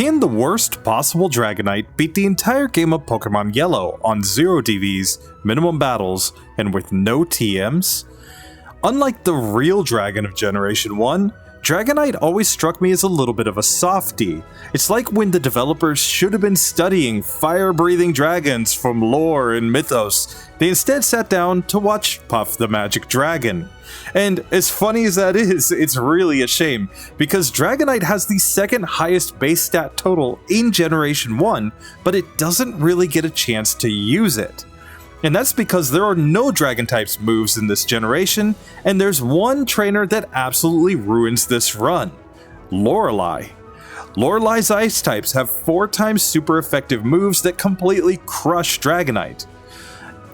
Can the worst possible Dragonite beat the entire game of Pokemon Yellow on 0 DVs, minimum battles, and with no TMs? Unlike the real Dragon of Generation 1, Dragonite always struck me as a little bit of a softie. It's like when the developers should have been studying fire-breathing dragons from lore and mythos, they instead sat down to watch Puff the Magic Dragon. And as funny as that is, it's really a shame, because Dragonite has the second highest base stat total in Generation 1, but it doesn't really get a chance to use it. And that's because there are no Dragon types moves in this generation, and there's one trainer that absolutely ruins this run: Lorelei. Lorelei's ice types have 4 times super effective moves that completely crush Dragonite.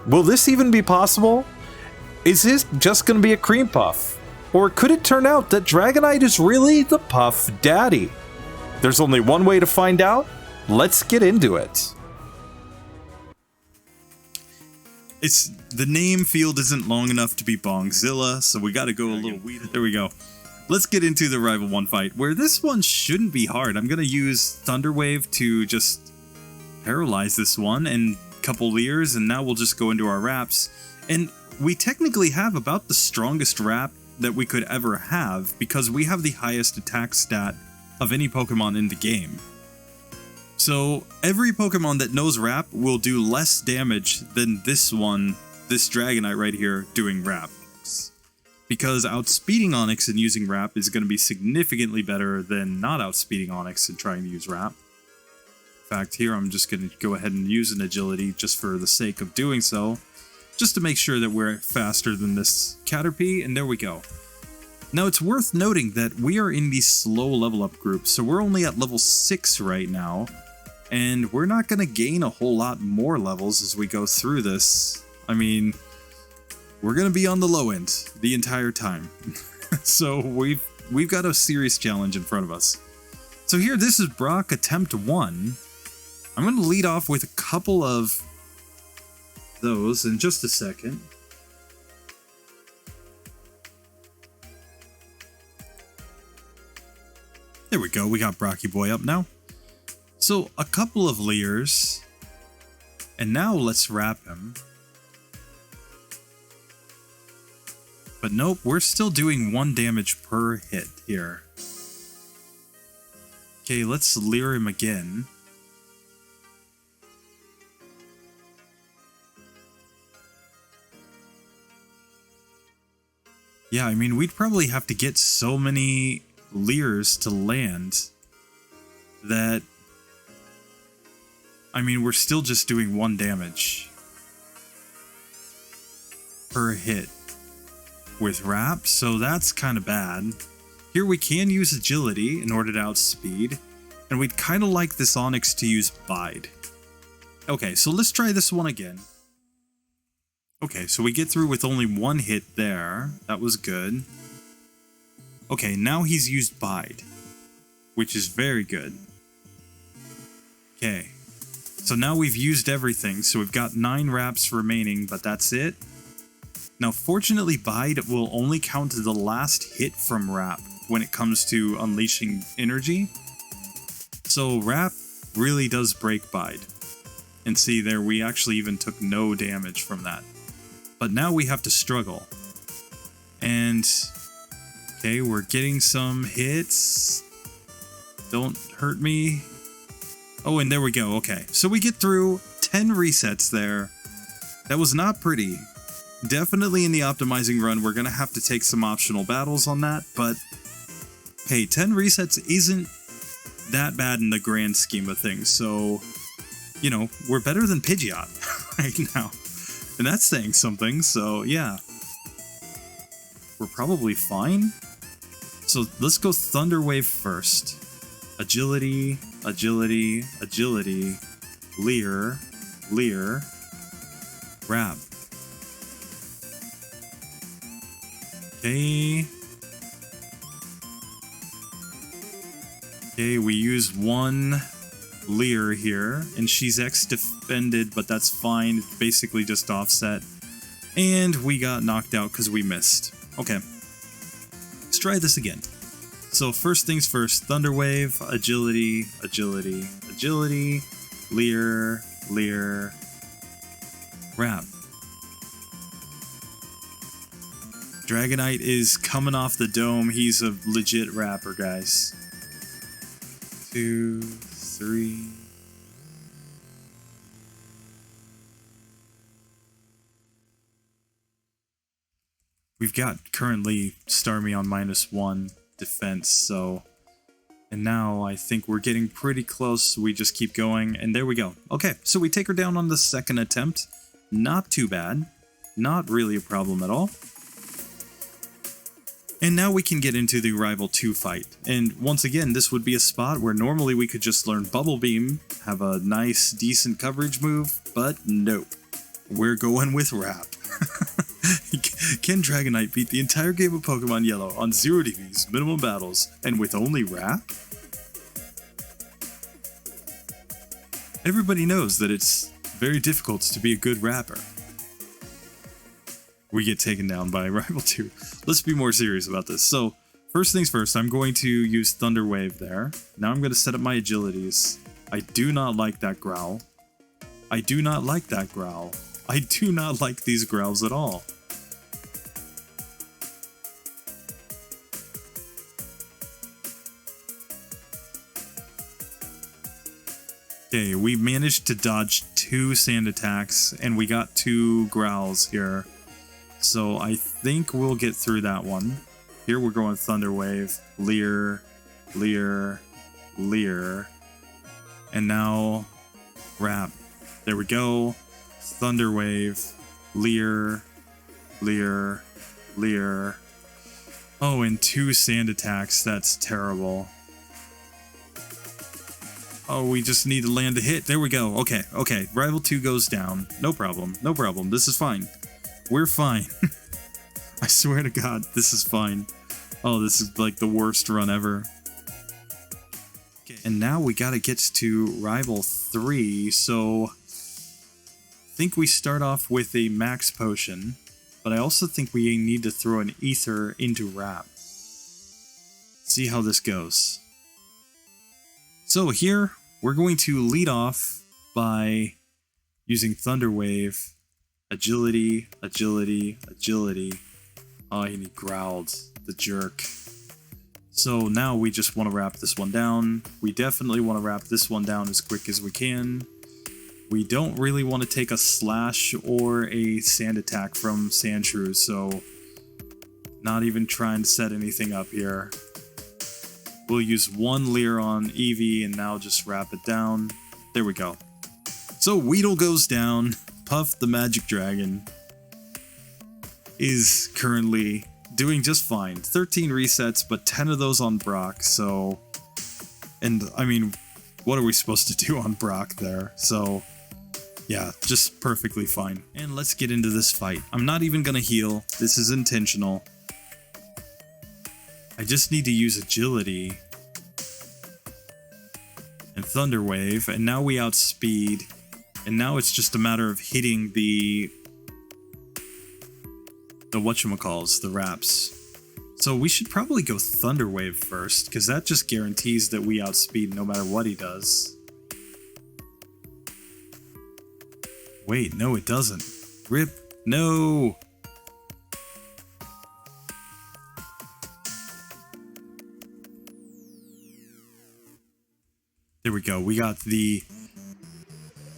Will this even be possible? Is this just gonna be a cream puff? Or could it turn out that Dragonite is really the Puff Daddy? There's only one way to find out. Let's get into it. The name field isn't long enough to be Bongzilla, so we gotta go a little weird. There we go. Let's get into the Rival 1 fight, where this one shouldn't be hard. I'm gonna use Thunder Wave to just paralyze this one, and a couple Leers, and now we'll just go into our Wraps. And we technically have about the strongest Wrap that we could ever have, because we have the highest attack stat of any Pokemon in the game. So every Pokemon that knows Wrap will do less damage than this Dragonite right here doing Wrap. Because outspeeding Onix and using Wrap is going to be significantly better than not outspeeding Onix and trying to use Wrap. In fact, here I'm just going to go ahead and use an Agility just for the sake of doing so, just to make sure that we're faster than this Caterpie, and there we go. Now it's worth noting that we are in the slow level up group, so we're only at level 6 right now. And we're not going to gain a whole lot more levels as we go through this. I mean, we're going to be on the low end the entire time. So we've got a serious challenge in front of us. So here, this is Brock Attempt 1. I'm going to lead off with a couple of those in just a second. There we go, we got Brocky Boy up now. So, a couple of Leers, and now let's Wrap him. But nope, we're still doing 1 damage per hit here. Okay, let's Leer him again. Yeah, I mean, we'd probably have to get so many Leers to land that... I mean, we're still just doing 1 damage per hit with Wrap, so that's kind of bad. Here we can use Agility in order to outspeed, and we'd kind of like this Onix to use Bide. Okay, so let's try this one again. Okay, so we get through with only 1 hit there. That was good. Okay, now he's used Bide, which is very good. Okay. So now we've used everything, so we've got 9 Wraps remaining, but that's it. Now fortunately Bide will only count to the last hit from Wrap when it comes to unleashing energy. So Wrap really does break Bide. And see there, we actually even took no damage from that. But now we have to struggle. And, okay, we're getting some hits. Don't hurt me. Oh, and there we go, okay. So we get through 10 resets there. That was not pretty. Definitely in the optimizing run, we're gonna have to take some optional battles on that, but hey, 10 resets isn't that bad in the grand scheme of things, so, you know, we're better than Pidgeot right now. And that's saying something, so yeah. We're probably fine. So let's go Thunder Wave first. Agility, Agility, Agility, Leer, Leer, Wrap. Okay. Okay, we use 1 Leer here, and she's X-defended, but that's fine. It's basically just offset. And we got knocked out because we missed. Okay. Let's try this again. So first things first, Thunder Wave, agility, agility, agility, leer, leer, wrap. Dragonite is coming off the dome. He's a legit rapper, guys. 2, 3. We've got currently Starmie on -1 defense, so... And now I think we're getting pretty close, so we just keep going, and there we go. Okay, so we take her down on the second attempt. Not too bad. Not really a problem at all. And now we can get into the Rival 2 fight. And once again, this would be a spot where normally we could just learn Bubble Beam, have a nice, decent coverage move, but nope. We're going with Wrap. Can Dragonite beat the entire game of Pokemon Yellow on 0 DVs, minimum battles, and with only Wrap? Everybody knows that it's very difficult to be a good rapper. We get taken down by Rival 2. Let's be more serious about this. So, first things first, I'm going to use Thunder Wave there. Now I'm going to set up my agilities. I do not like that growl. I do not like that growl. I do not like these growls at all. Okay, we managed to dodge 2 sand attacks, and we got 2 growls here. So I think we'll get through that one. Here we're going Thunder Wave, Leer, Leer, Leer, and now Wrap. There we go. Thunder Wave, Leer, Leer, Leer. Oh, and 2 sand attacks. That's terrible. Oh, we just need to land a hit. There we go. Okay, okay. Rival 2 goes down. No problem. No problem. This is fine. We're fine. I swear to God, this is fine. Oh, this is like the worst run ever. Okay. And now we gotta get to Rival 3, so... I think we start off with a max potion, but I also think we need to throw an ether into Wrap. See how this goes. So here, we're going to lead off by using Thunder Wave, agility, agility, agility. Oh, and he growled, the jerk. So now we just want to wrap this one down. We definitely want to wrap this one down as quick as we can. We don't really want to take a slash or a sand attack from Sandshrew, so not even trying to set anything up here. We'll use 1 Leer on Eevee and now just wrap it down. There we go. So Weedle goes down. Puff the Magic Dragon is currently doing just fine. 13 resets, but 10 of those on Brock, so... And, I mean, what are we supposed to do on Brock there? So, yeah, just perfectly fine. And let's get into this fight. I'm not even gonna heal. This is intentional. I just need to use agility and Thunder Wave, and now we outspeed, and now it's just a matter of hitting the whatchamacalls, the wraps. So we should probably go Thunder Wave first, because that just guarantees that we outspeed no matter what he does. Wait, no it doesn't. Rip, no! There we go, we got the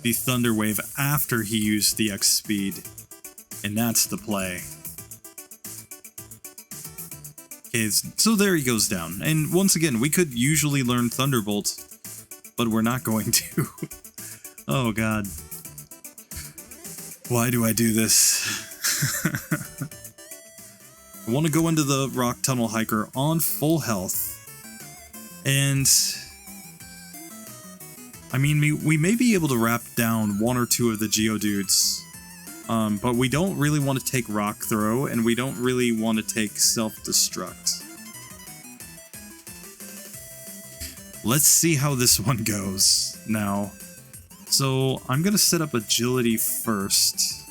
Thunder Wave after he used the X speed, and that's the play. Okay, so there he goes down, and once again, we could usually learn Thunderbolt, but we're not going to. Oh god. Why do I do this? I want to go into the Rock Tunnel Hiker on full health, and... I mean, we may be able to wrap down 1 or 2 of the Geodudes, but we don't really want to take Rock Throw, and we don't really want to take Self-Destruct. Let's see how this one goes now. So, I'm going to set up Agility first.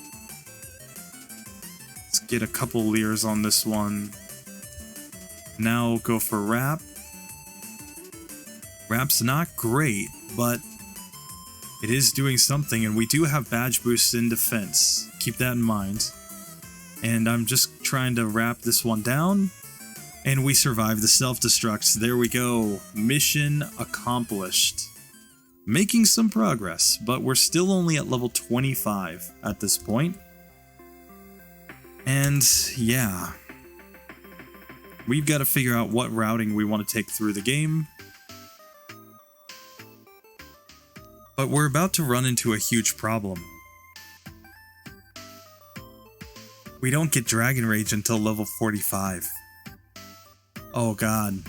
Let's get a couple Leers on this one. Now go for Wrap. Wrap's not great, but it is doing something, and we do have badge boosts in defense. Keep that in mind. And I'm just trying to wrap this one down, and we survive the self-destructs. There we go. Mission accomplished. Making some progress, but we're still only at level 25 at this point. And yeah, we've got to figure out what routing we want to take through the game. But we're about to run into a huge problem. We don't get Dragon Rage until level 45. Oh god.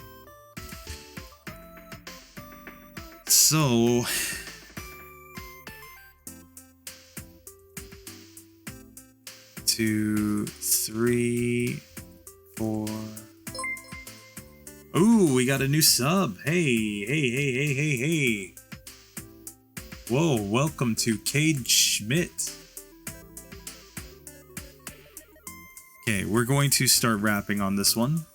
So... 2, 3, 4... Ooh, we got a new sub. Hey. Whoa, welcome to Cade Schmidt. Okay, we're going to start rapping on this one.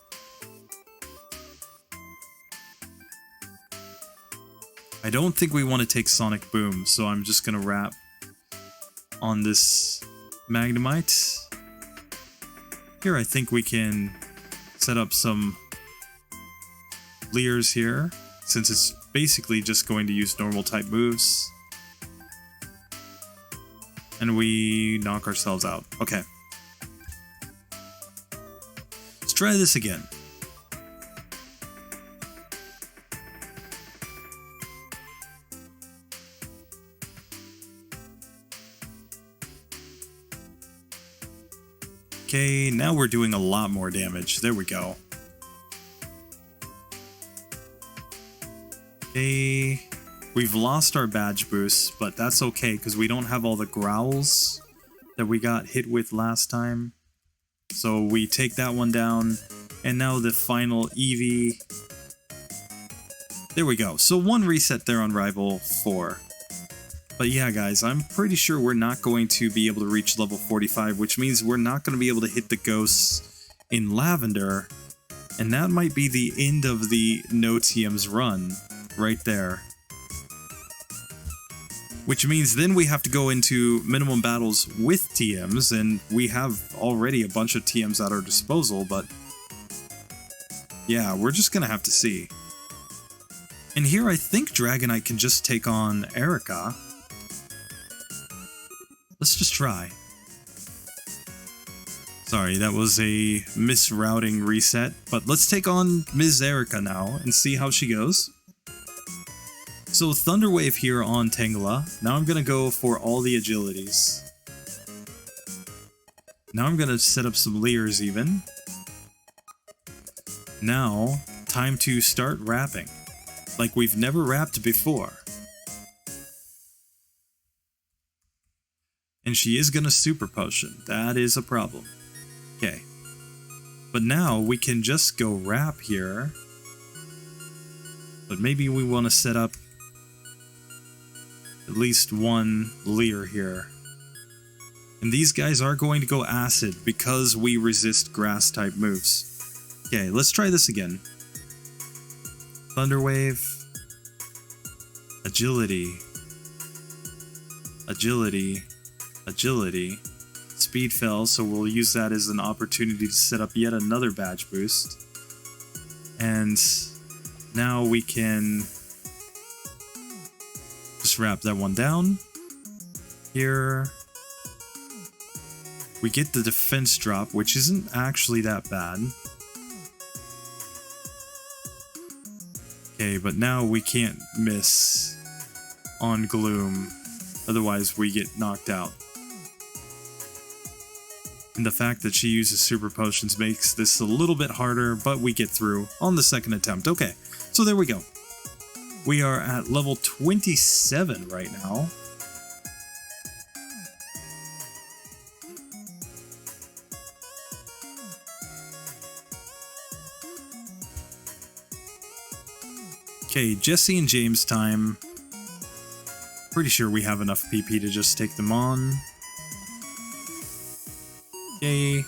I don't think we want to take Sonic Boom, so I'm just gonna rap on this Magnemite. Here, I think we can set up some Leers here, since it's basically just going to use normal type moves. And we knock ourselves out. Okay. Let's try this again. Okay, now we're doing a lot more damage. There we go. Okay, we've lost our badge boost, but that's okay because we don't have all the growls that we got hit with last time. So we take that one down, and now the final Eevee. There we go. So one reset there on Rival 4. But yeah, guys, I'm pretty sure we're not going to be able to reach level 45, which means we're not going to be able to hit the ghosts in Lavender, and that might be the end of the no TMs run right there. Which means then we have to go into minimum battles with TMs, and we have already a bunch of TMs at our disposal, but yeah, we're just going to have to see. And here I think Dragonite can just take on Erica. Let's just try. Sorry, that was a misrouting reset, but let's take on Ms. Erica now and see how she goes. So Thunder Wave here on Tangela. Now I'm going to go for all the agilities. Now I'm going to set up some Leers even. Now, time to start rapping. Like we've never rapped before. And she is going to Super Potion. That is a problem. Okay. But now we can just go rap here. But maybe we want to set up at least one Leer here. And these guys are going to go Acid because we resist Grass type moves. Okay, let's try this again. Thunder Wave. Agility. Agility. Agility. Speed fell, so we'll use that as an opportunity to set up yet another badge boost. And now we can just wrap that one down. Here we get the defense drop, which isn't actually that bad. Okay, but now we can't miss on Gloom, otherwise we get knocked out. And the fact that she uses Super Potions makes this a little bit harder, but we get through on the second attempt. Okay, so there we go. We are at level 27 right now. Okay, Jesse and James time. Pretty sure we have enough PP to just take them on. Okay,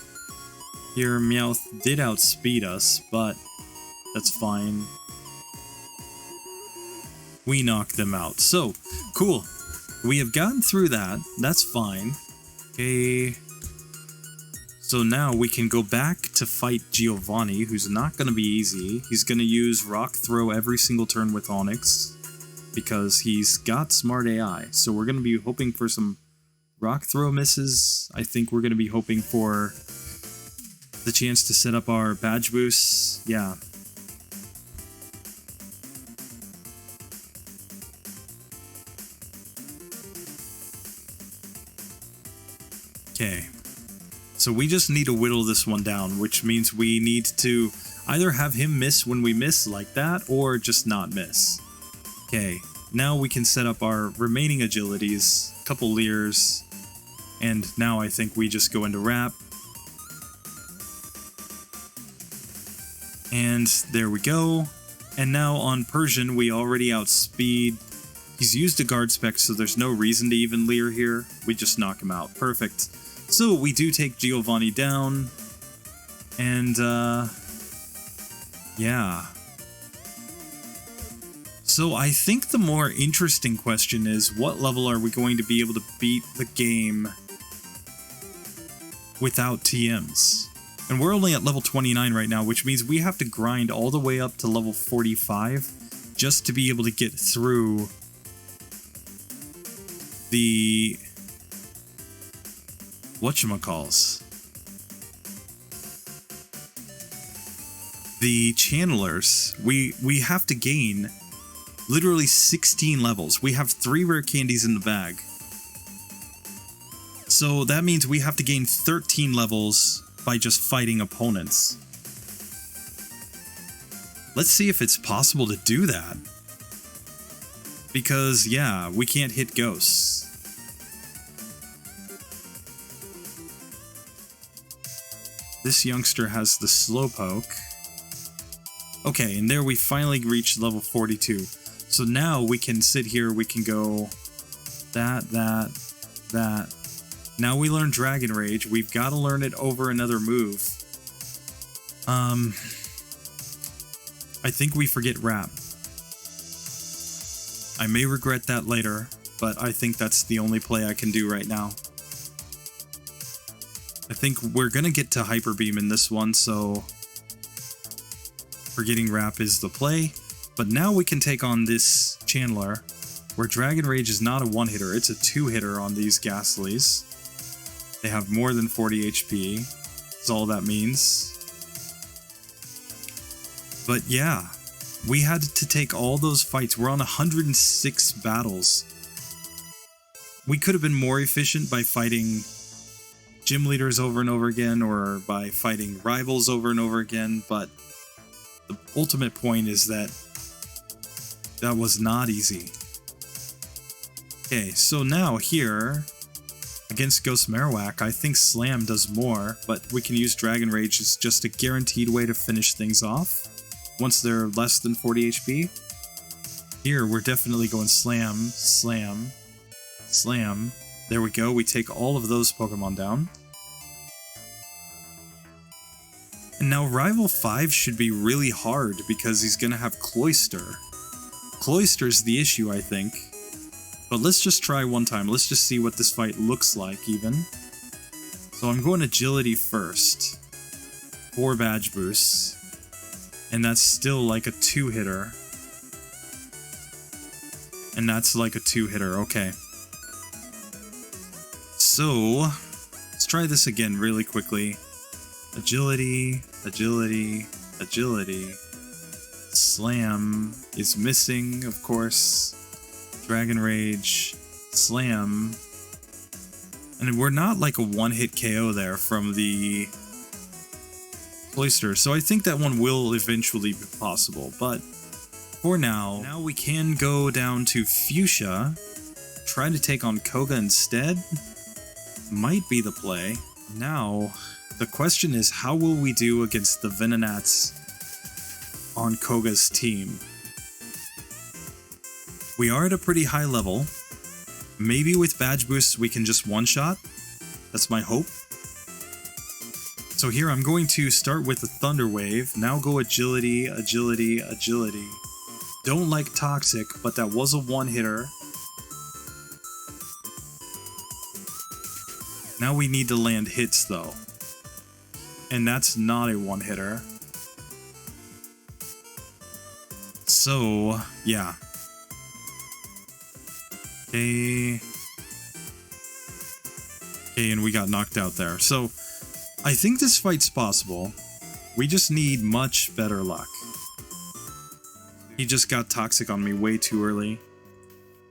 here Meowth did outspeed us, but that's fine. we knock them out. So, cool. We have gotten through that. That's fine. Okay. So now we can go back to fight Giovanni, who's not going to be easy. He's going to use Rock Throw every single turn with Onyx, because he's got smart AI. So we're going to be hoping for some Rock Throw misses. I think we're going to be hoping for the chance to set up our badge boosts. Yeah. Okay. So we just need to whittle this one down, which means we need to either have him miss when we miss like that, or just not miss. Okay, now we can set up our remaining agilities, couple Leers, and now I think we just go into Wrap. And there we go. And now on Persian, we already outspeed. He's used a guard spec, so there's no reason to even Leer here. We just knock him out. Perfect. So we do take Giovanni down, and yeah. So I think the more interesting question is, what level are we going to be able to beat the game without TMs? And we're only at level 29 right now, which means we have to grind all the way up to level 45 just to be able to get through the whatchamacalls. The channelers. We have to gain literally 16 levels. We have 3 rare candies in the bag. So that means we have to gain 13 levels by just fighting opponents. Let's see if it's possible to do that. Because, yeah, we can't hit ghosts. This youngster has the Slowpoke. Okay, and there we finally reached level 42. So now we can sit here, we can go that. Now we learn Dragon Rage. We've got to learn it over another move. I think we forget Wrap. I may regret that later, but I think that's the only play I can do right now. I think we're gonna get to Hyper Beam in this one, so forgetting Wrap is the play. But now we can take on this Chandler, where Dragon Rage is not a one-hitter, it's a 2-hitter on these Ghastlies. They have more than 40 HP, that's all that means. But yeah, we had to take all those fights. We're on 106 battles. We could have been more efficient by fighting gym leaders over and over again, or by fighting rivals over and over again, but the ultimate point is that that was not easy. Okay, so now here, against Ghost Marowak, I think Slam does more, but we can use Dragon Rage as just a guaranteed way to finish things off once they're less than 40 HP. Here, we're definitely going Slam, Slam, Slam. There we go, we take all of those Pokemon down. And now Rival 5 should be really hard because he's gonna have Cloyster. Cloyster's the issue, I think. But let's just try one time. Let's just see what this fight looks like, even. So I'm going Agility first. 4 badge boosts. And that's still like a 2-hitter. And that's like a 2-hitter, okay. So, let's try this again really quickly. Agility, Agility, Agility. Slam is missing, of course. Dragon Rage, Slam. And we're not like a one-hit KO there from the Cloyster, so I think that one will eventually be possible, but for now we can go down to Fuchsia, try to take on Koga instead. Might be the play. Now, the question is, how will we do against the Venonats on Koga's team? We are at a pretty high level. Maybe with badge boosts we can just one-shot. That's my hope. So here I'm going to start with the Thunder Wave, now go Agility, Agility, Agility. Don't like toxic, but that was a one-hitter. Now we need to land hits, though. And that's not a one-hitter. So, yeah. Okay. Okay, and we got knocked out there. So, I think this fight's possible. We just need much better luck. He just got toxic on me way too early.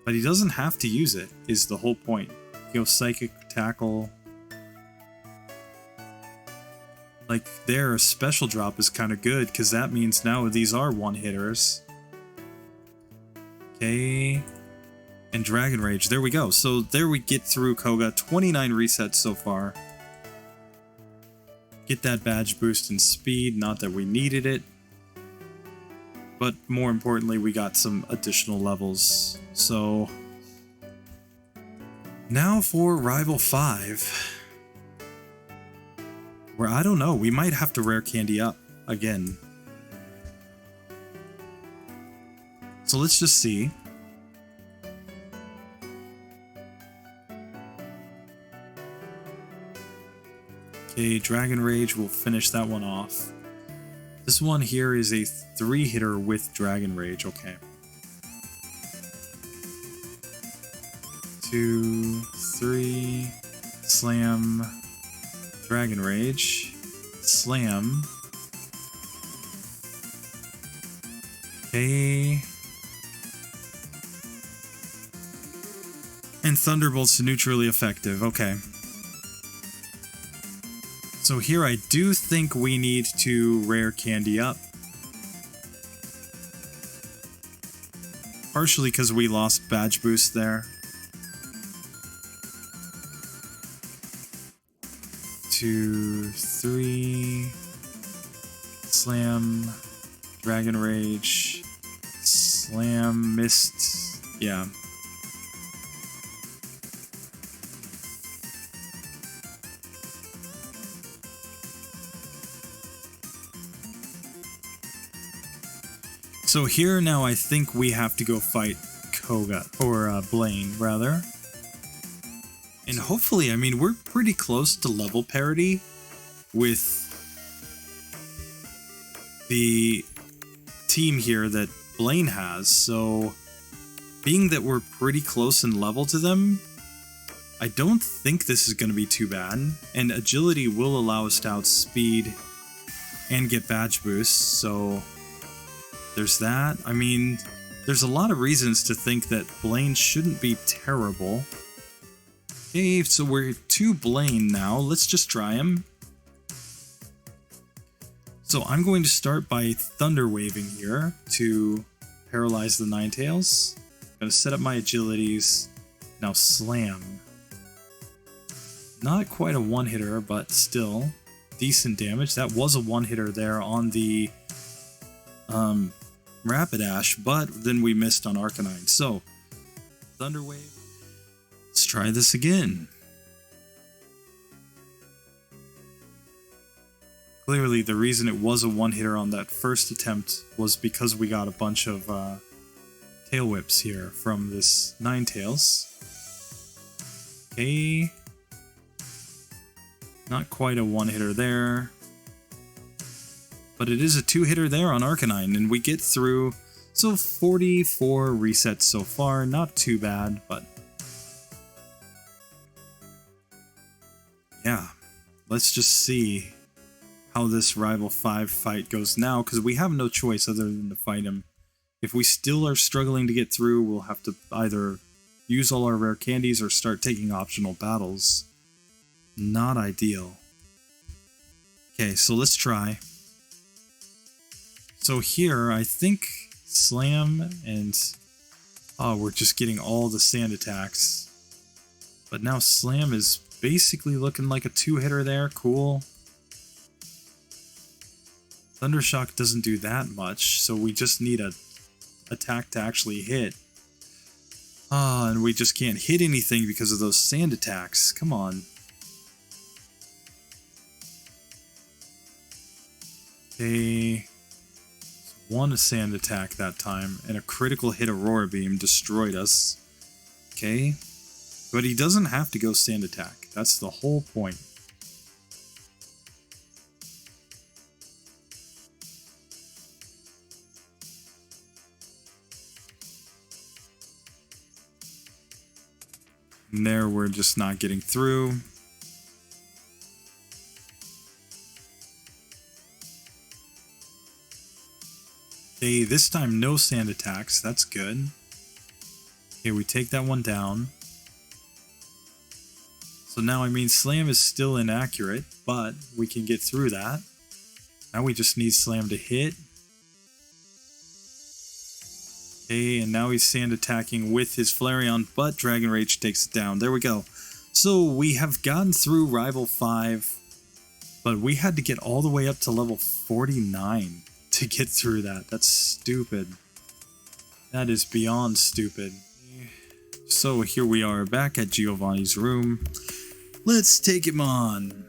But he doesn't have to use it, is the whole point. Go psychic, tackle. Like, their special drop is kind of good, because that means now these are one-hitters. Okay. And Dragon Rage. There we go. So there we get through Koga. 29 resets so far. Get that badge boost in speed. Not that we needed it. But more importantly, we got some additional levels. So now for Rival 5. Where I don't know. We might have to rare candy up again. So let's just see. Okay, Dragon Rage will finish that one off. This one here is a 3-hitter with Dragon Rage, okay. 2, 3, slam, Dragon Rage, slam. Okay. And Thunderbolt's neutrally effective, okay. So here I do think we need to rare candy up. Partially because we lost badge boost there. 2, 3, slam, Dragon Rage, slam, mist, yeah. So here now I think we have to go fight Koga, or Blaine rather. And hopefully, I mean, we're pretty close to level parity with the team here that Blaine has. So being that we're pretty close in level to them, I don't think this is going to be too bad. And agility will allow us to outspeed and get badge boosts, so there's that. I mean, there's a lot of reasons to think that Blaine shouldn't be terrible. Okay, so we're to Blaine now. Let's just try him. So I'm going to start by Thunder Waving here to paralyze the Ninetales. I'm going to set up my agilities. Now Slam. Not quite a one-hitter, but still decent damage. That was a one-hitter there on the Rapidash, but then we missed on Arcanine. So, Thunder Wave. Let's try this again. Clearly, the reason it was a one-hitter on that first attempt was because we got a bunch of Tail Whips here from this Ninetales. Okay. Not quite a one-hitter there. But it is a two-hitter there on Arcanine, and we get through, so 44 resets so far, not too bad, but yeah, let's just see how this Rival 5 fight goes now, because we have no choice other than to fight him. If we still are struggling to get through, we'll have to either use all our rare candies or start taking optional battles. Not ideal. Okay, so let's try. So here, I think Slam and... oh, we're just getting all the sand attacks. But now Slam is basically looking like a two-hitter there. Cool. Thundershock doesn't do that much, so we just need a attack to actually hit. Ah, and we just can't hit anything because of those sand attacks. Come on. Okay. One sand attack that time, and a critical hit Aurora Beam destroyed us. Okay. But he doesn't have to go sand attack. That's the whole point. And there, we're just not getting through. Okay, this time no sand attacks. That's good. Okay, we take that one down. So now, I mean, Slam is still inaccurate, but we can get through that. Now we just need Slam to hit. Okay, and now he's sand attacking with his Flareon, but Dragon Rage takes it down. There we go. So we have gotten through Rival 5, but we had to get all the way up to level 49 to get through that. That's stupid. That is beyond stupid. So here we are back at Giovanni's room. Let's take him on.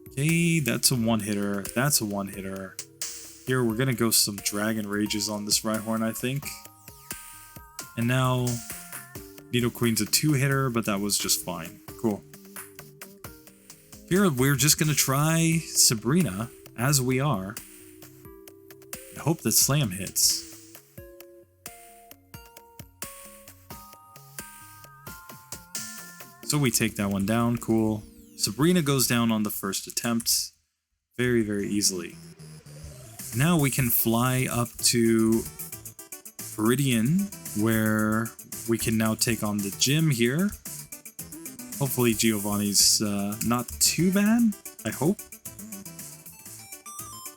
Okay, that's a one-hitter. That's a one-hitter. Here, we're gonna go some Dragon Rages on this Rhyhorn, I think. And now, Nidoqueen's a two-hitter, but that was just fine. Cool. Here, we're just gonna try Sabrina, as we are. I hope that Slam hits. So we take that one down, cool. Sabrina goes down on the first attempt, very, very easily. Now we can fly up to Viridian, where we can now take on the gym here. Hopefully Giovanni's not too bad, I hope.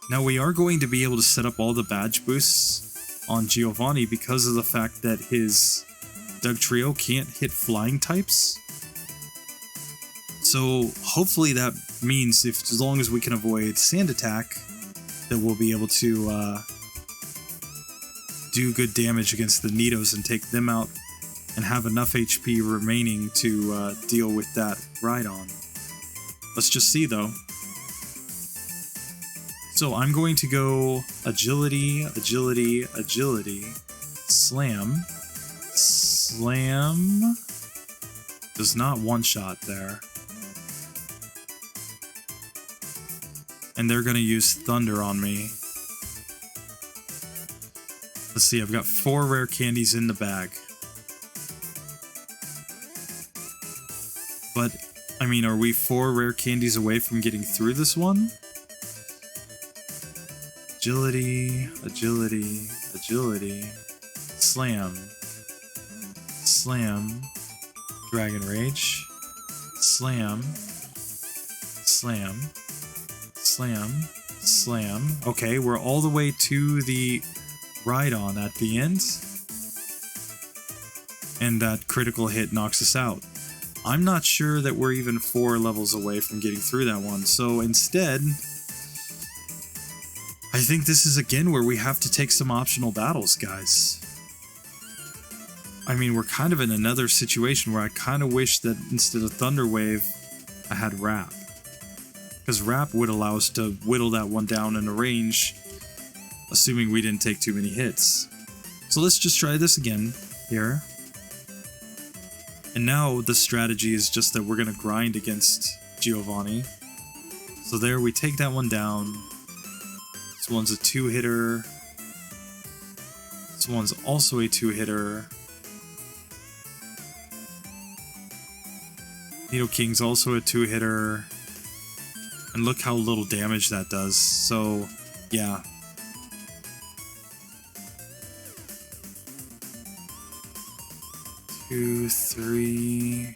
Now we are going to be able to set up all the badge boosts on Giovanni because of the fact that his Dugtrio can't hit flying types. So hopefully that means as long as we can avoid Sand Attack, that we'll be able to do good damage against the Nidos and take them out and have enough HP remaining to deal with that Rhydon. Let's just see though. So I'm going to go Agility, Agility, Agility, Slam. Slam does not one-shot there. And they're going to use Thunder on me. Let's see, I've got 4 rare candies in the bag. But, I mean, are we 4 rare candies away from getting through this one? Agility, Agility, Agility, Slam, Slam, Dragon Rage, Slam, Slam, Slam, Slam. Okay, we're all the way to the Rhydon at the end. And that critical hit knocks us out. I'm not sure that we're even 4 levels away from getting through that one. So instead, I think this is again where we have to take some optional battles, guys. I mean, we're kind of in another situation where I kind of wish that instead of Thunder Wave, I had Wrap. Because Wrap would allow us to whittle that one down in a range, assuming we didn't take too many hits. So let's just try this again here. And now the strategy is just that we're going to grind against Giovanni. So there, we take that one down. This one's a 2-hitter. This one's also a 2-hitter. Nidoking's also a 2-hitter. And look how little damage that does. So, yeah. Two, three.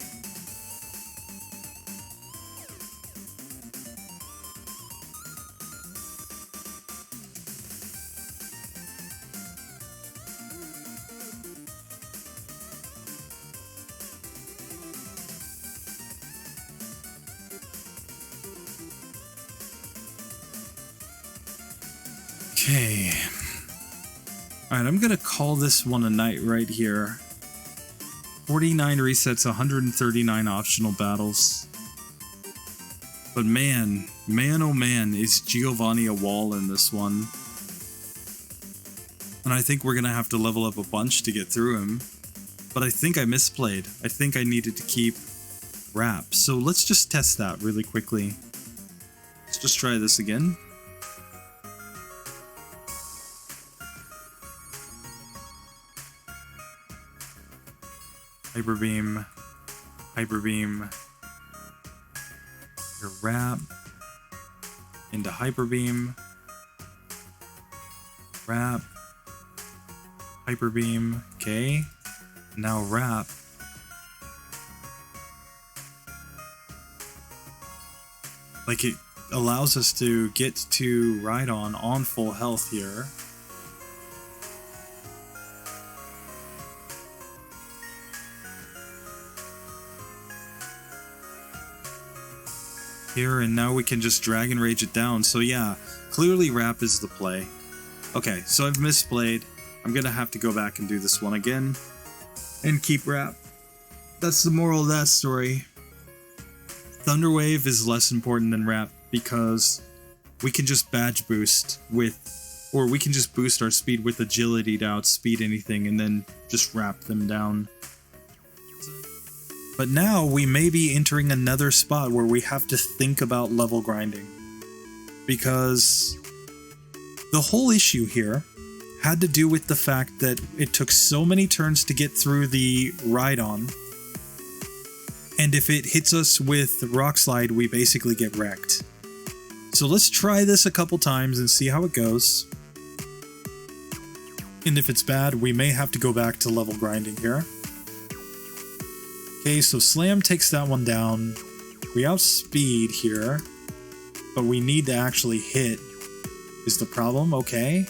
Okay. Alright, I'm gonna call this one a night right here. 49 resets, 139 optional battles. But man, Man, oh man, is Giovanni a wall in this one. And I think we're going to have to level up a bunch to get through him. But I think I misplayed. I think I needed to keep Wrap. So let's just test that really quickly. Let's just try this again. Hyper Beam. Hyper Beam. Your Wrap. Into Hyper Beam. Wrap. Hyper Beam. Okay. Now Wrap. Like, it allows us to get to Rhydon on full health here. Here, and now we can just Dragon Rage it down. So yeah, clearly Wrap is the play. Okay, so I've misplayed. I'm gonna have to go back and do this one again. And keep Wrap. That's the moral of that story. Thunder Wave is less important than Wrap because we can just badge boost with, or we can just boost our speed with agility to outspeed anything and then just wrap them down. But now we may be entering another spot where we have to think about level grinding. Because the whole issue here had to do with the fact that it took so many turns to get through the Rhydon. And if it hits us with Rock Slide, we basically get wrecked. So let's try this a couple times and see how it goes. And if it's bad, we may have to go back to level grinding here. Okay, so Slam takes that one down. We outspeed here, but we need to actually hit is the problem. Okay.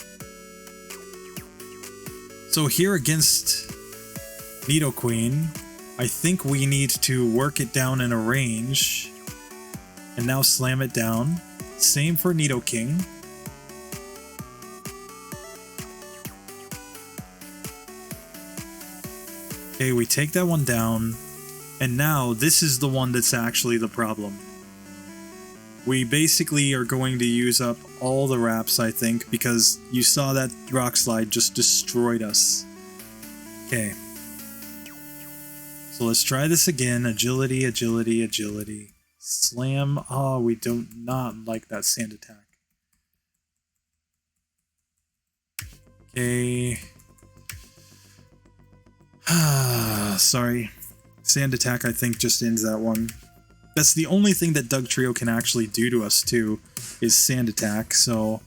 So here against Nidoqueen, I think we need to work it down in a range. And now slam it down. Same for Nidoking. Okay, we take that one down. And now this is the one that's actually the problem. We basically are going to use up all the wraps, I think, because you saw that Rock Slide just destroyed us. Okay. So let's try this again. Agility, agility, agility. Slam. Oh, we do not like that sand attack. Okay. Sorry. Sand attack, I think, just ends that one. That's the only thing that Dugtrio can actually do to us, too, is sand attack. So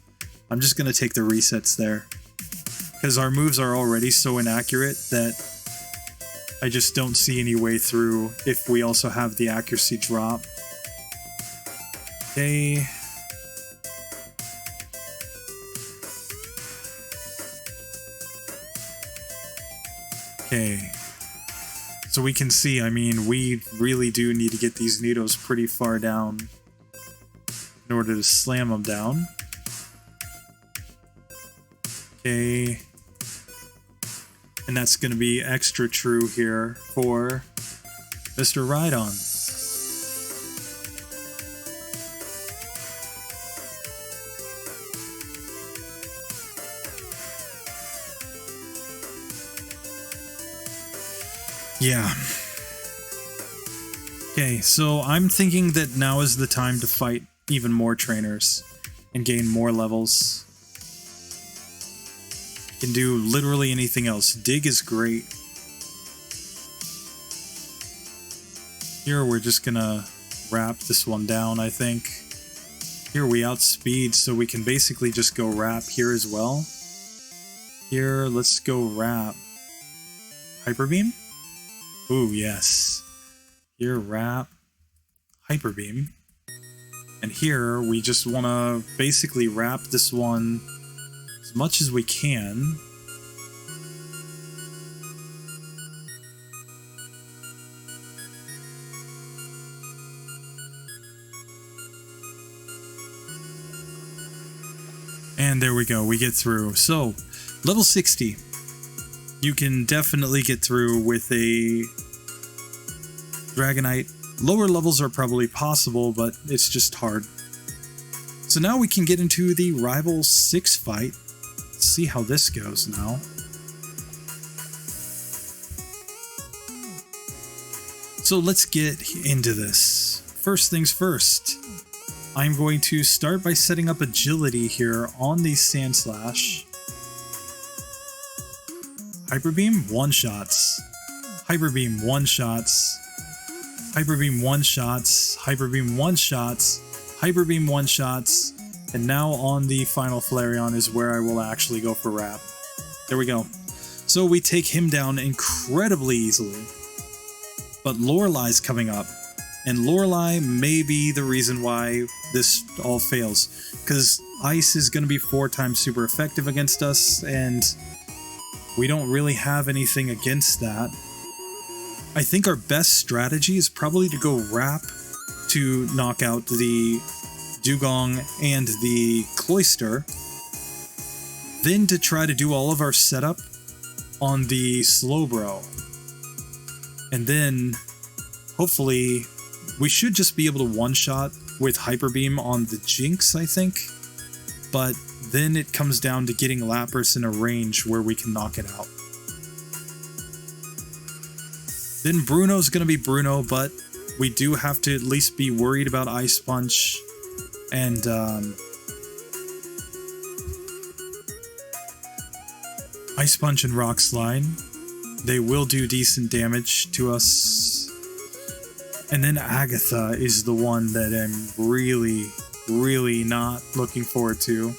I'm just going to take the resets there. Because our moves are already so inaccurate that I just don't see any way through if we also have the accuracy drop. Okay. Okay. So we can see, I mean, we really do need to get these Nidos pretty far down in order to slam them down. Okay. And that's going to be extra true here for Mr. Rhydon. Yeah. Okay, so I'm thinking that now is the time to fight even more trainers and gain more levels. Can do literally anything else. Dig is great. Here we're just gonna wrap this one down, I think. Here we outspeed, so we can basically just go wrap here as well. Here, let's go wrap. Hyper Beam? Ooh, yes. Here, wrap. Hyper Beam. And here, we just want to basically wrap this one as much as we can. And there we go, we get through. So, level 60. You can definitely get through with a Dragonite. Lower levels are probably possible, but it's just hard. So now we can get into the Rival 6 fight. Let's see how this goes now. So let's get into this. First things first, I'm going to start by setting up agility here on the Sand Slash. Hyper Beam, one-shots. Hyper Beam, one-shots. Hyper Beam, one-shots. Hyper Beam, one-shots. Hyper Beam, one-shots. And now on the final Flareon is where I will actually go for Wrap. There we go. So we take him down incredibly easily. But Lorelei's coming up. And Lorelei may be the reason why this all fails. Because Ice is going to be 4 times super effective against us, and we don't really have anything against that. I think our best strategy is probably to go Wrap to knock out the Dugong and the Cloyster, then to try to do all of our setup on the Slowbro. And then, hopefully, we should just be able to one-shot with Hyper Beam on the Jinx, I think. But then it comes down to getting Lapras in a range where we can knock it out. Then Bruno's going to be Bruno, but we do have to at least be worried about Ice Punch and Ice Punch and Rock Slide. They will do decent damage to us. And then Agatha is the one that I'm really not looking forward to.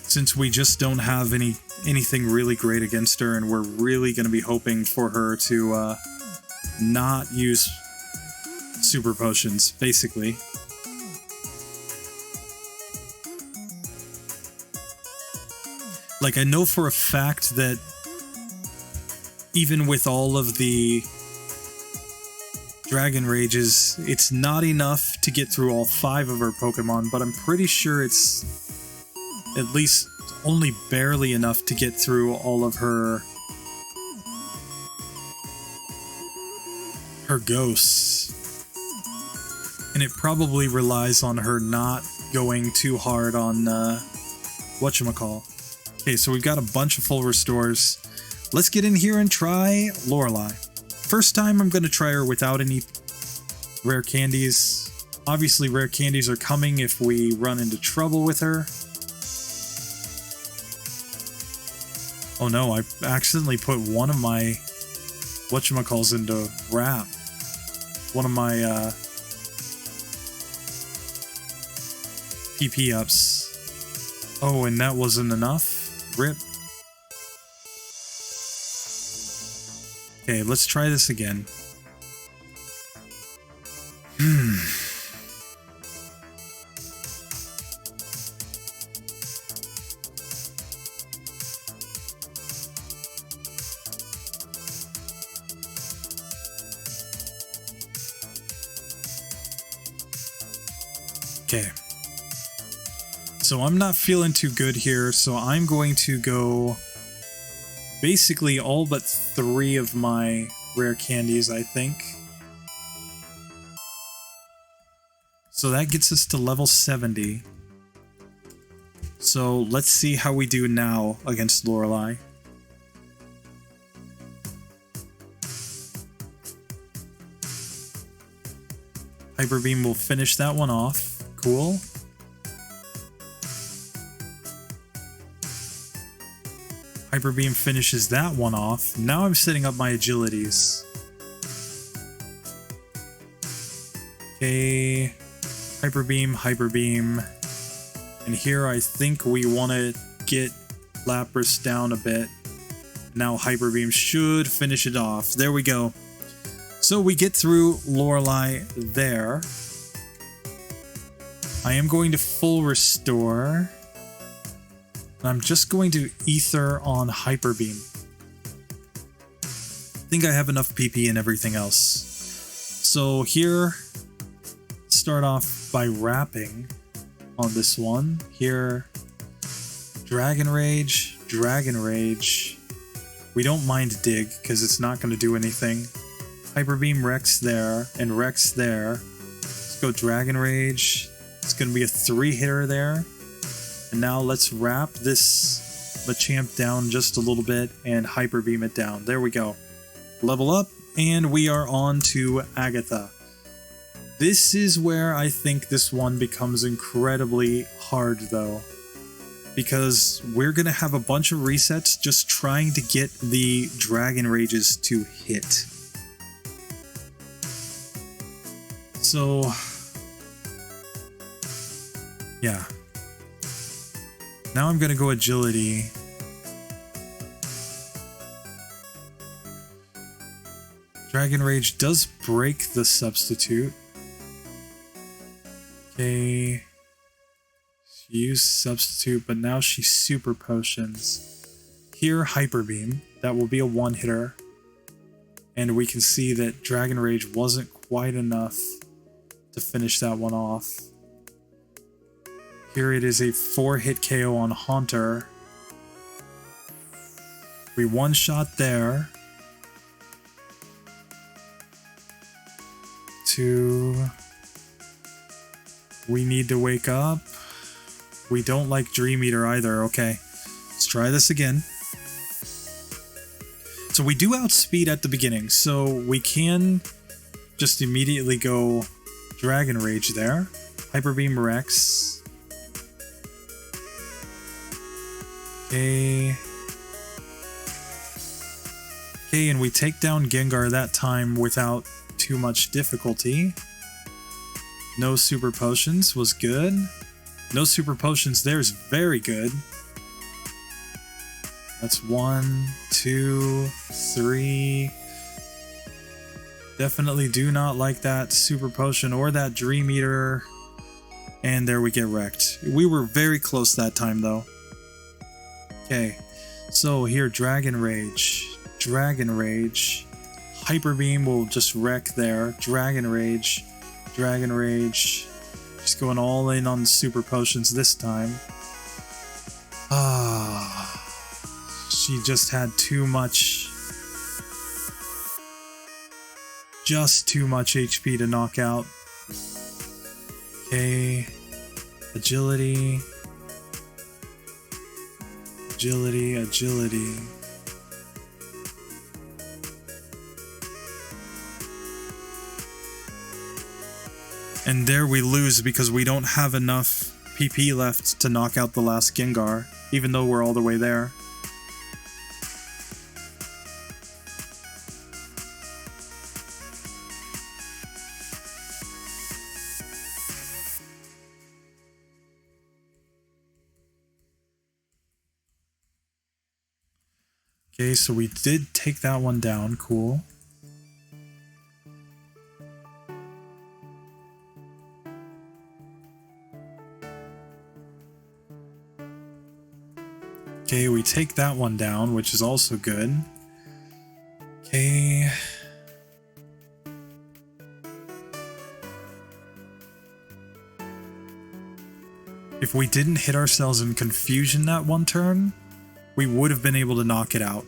Since we just don't have anything really great against her, and we're really going to be hoping for her to not use super potions, basically. Like, I know for a fact that even with all of the Dragon Rages, it's not enough to get through all 5 of her Pokemon, but I'm pretty sure it's at least only barely enough to get through all of her ghosts. And it probably relies on her not going too hard on whatchamacall. Okay, so we've got a bunch of full restores. Let's get in here and try Lorelei. First time I'm going to try her without any rare candies. Obviously rare candies are coming if we run into trouble with her. Oh no, I accidentally put one of my whatchamacalls into Wrap. One of my PP ups. Oh, and that wasn't enough? Rip. Okay, let's try this again. Okay. So I'm not feeling too good here, so I'm going to go basically all but 3 of my rare candies, I think. So that gets us to level 70. So let's see how we do now against Lorelei. Hyper Beam will finish that one off. Cool. Hyper Beam finishes that one off. Now I'm setting up my agilities. Okay. Hyper Beam, Hyper Beam. And here I think we want to get Lapras down a bit. Now Hyper Beam should finish it off. There we go. So we get through Lorelei there. I am going to full restore. I'm just going to Ether on Hyper Beam. I think I have enough PP and everything else. So here, start off by wrapping on this one. Here, Dragon Rage, Dragon Rage. We don't mind Dig because it's not going to do anything. Hyper Beam Rex there, and Rex there. Let's go Dragon Rage. It's going to be a 3-hitter there. And now let's wrap this Machamp down just a little bit and Hyper Beam it down. There we go. Level up, and we are on to Agatha. This is where I think this one becomes incredibly hard though, because we're going to have a bunch of resets just trying to get the Dragon Rages to hit. So, yeah. Now I'm going to go Agility. Dragon Rage does break the substitute. Okay. She used substitute, but now she super potions. Here, Hyper Beam. That will be a 1-hitter. And we can see that Dragon Rage wasn't quite enough to finish that one off. Here it is a 4-hit KO on Haunter. We one-shot there. 2. We need to wake up. We don't like Dream Eater either. Okay, let's try this again. So we do outspeed at the beginning, so we can just immediately go Dragon Rage there. Hyper Beam Rex. Okay. Okay, and we take down Gengar that time without too much difficulty. No super potions was good. No super potions there is very good. That's 1, 2, 3. Definitely do not like that super potion or that Dream Eater. And there we get wrecked. We were very close that time though. Okay, so here Dragon Rage. Dragon Rage. Hyper Beam will just wreck there. Dragon Rage. Dragon Rage. Just going all in on the super potions this time. She just had too much. Just too much HP to knock out. Okay. Agility. Agility, agility. And there we lose because we don't have enough PP left to knock out the last Gengar, even though we're all the way there. Okay, so we did take that one down, cool. Okay, we take that one down, which is also good. Okay. If we didn't hit ourselves in confusion that one turn, we would have been able to knock it out.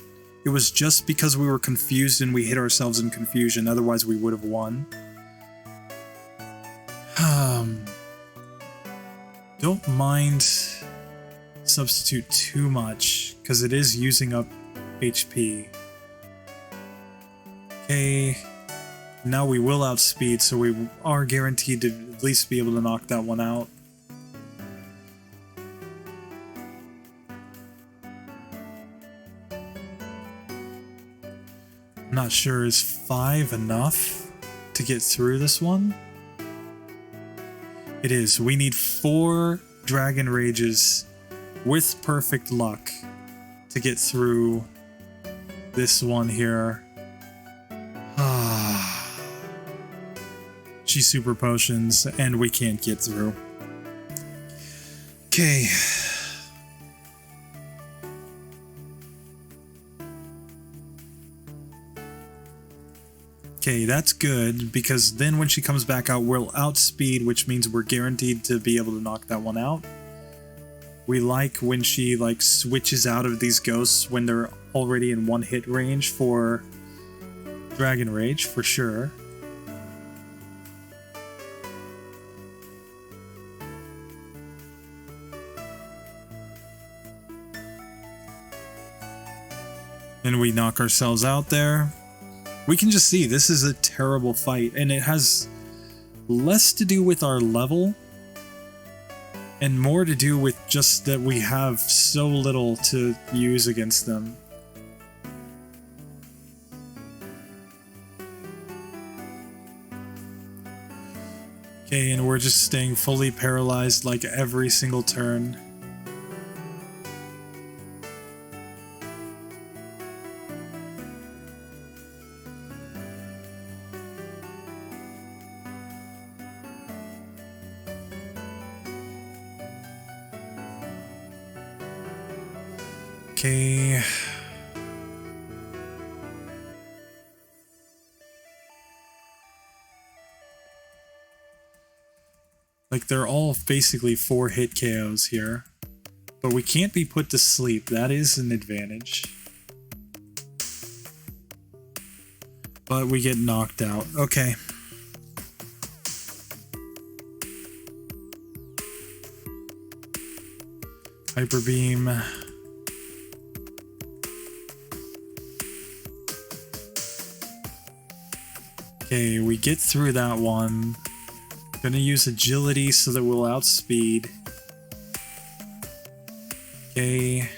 It was just because we were confused and we hit ourselves in confusion, otherwise we would have won. Don't mind substitute too much, because it is using up HP. Okay, now we will outspeed, so we are guaranteed to at least be able to knock that one out. I'm not sure, is 5 enough to get through this one? It is. We need 4 Dragon Rages with perfect luck to get through this one here. She super potions and we can't get through. Okay. Okay, that's good, because then when she comes back out, we'll outspeed, which means we're guaranteed to be able to knock that one out. We like when she like switches out of these ghosts when they're already in 1-hit range for Dragon Rage for sure. And we knock ourselves out there. We can just see this is a terrible fight, and it has less to do with our level and more to do with just that we have so little to use against them. Okay, and we're just staying fully paralyzed like every single turn. Okay. Like, they're all basically 4-hit KOs here. But we can't be put to sleep. That is an advantage. But we get knocked out. Okay. Hyper Beam. Okay, we get through that one. Gonna use agility so that we'll outspeed. Okay.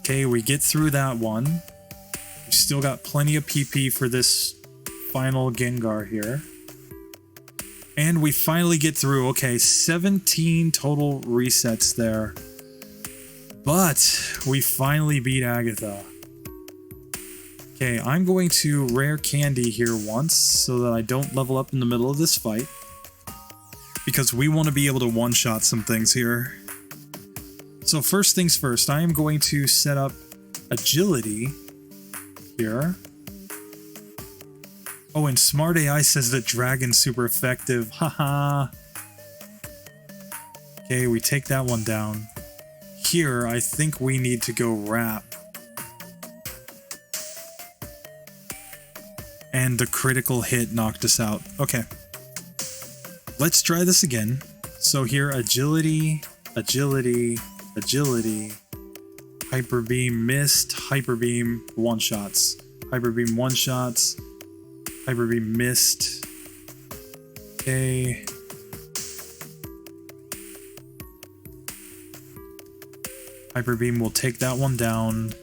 Okay, we get through that one. We still got plenty of PP for this final Gengar here. And we finally get through. Okay, 17 total resets there. But we finally beat Agatha. Okay, I'm going to rare candy here once so that I don't level up in the middle of this fight. Because we want to be able to one-shot some things here. So first things first, I am going to set up agility here. Oh, and Smart AI says that Dragon's super effective. Haha. Okay, we take that one down. Here, I think we need to go Wrap. And the critical hit knocked us out. Okay. Let's try this again. So here, agility, agility, agility, Hyper Beam missed, Hyper Beam one-shots, Hyper Beam one-shots, Hyper Beam missed. Okay. Hyper Beam will take that one down.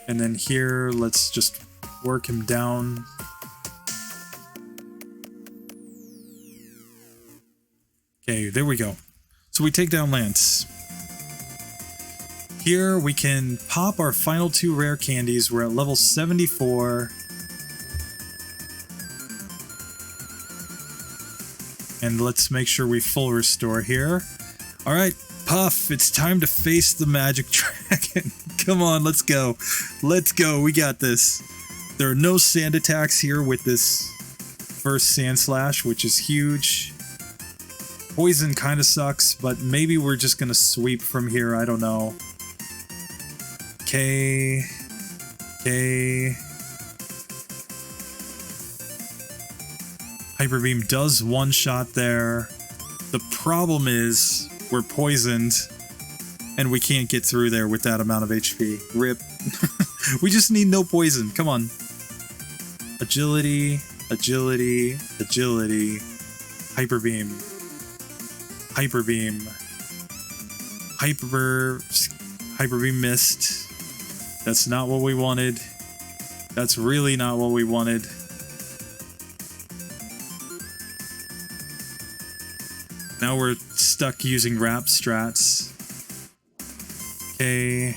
And then here, let's just work him down. Okay, there we go. So we take down Lance. Here we can pop our final 2 rare candies. We're at level 74. And let's make sure we full restore here. Alright, Puff, it's time to face the magic dragon. Come on, let's go. Let's go, we got this. There are no sand attacks here with this first Sand Slash, which is huge. Poison kind of sucks, but maybe we're just gonna sweep from here, I don't know. Okay. Okay. Hyper Beam does one-shot there. The problem is we're poisoned and we can't get through there with that amount of HP. RIP. We just need no poison. Come on. Agility, agility, agility. Hyper Beam. Hyper Beam. Hyper Beam missed. That's not what we wanted. That's really not what we wanted. Now we're stuck using Wrap strats. Okay.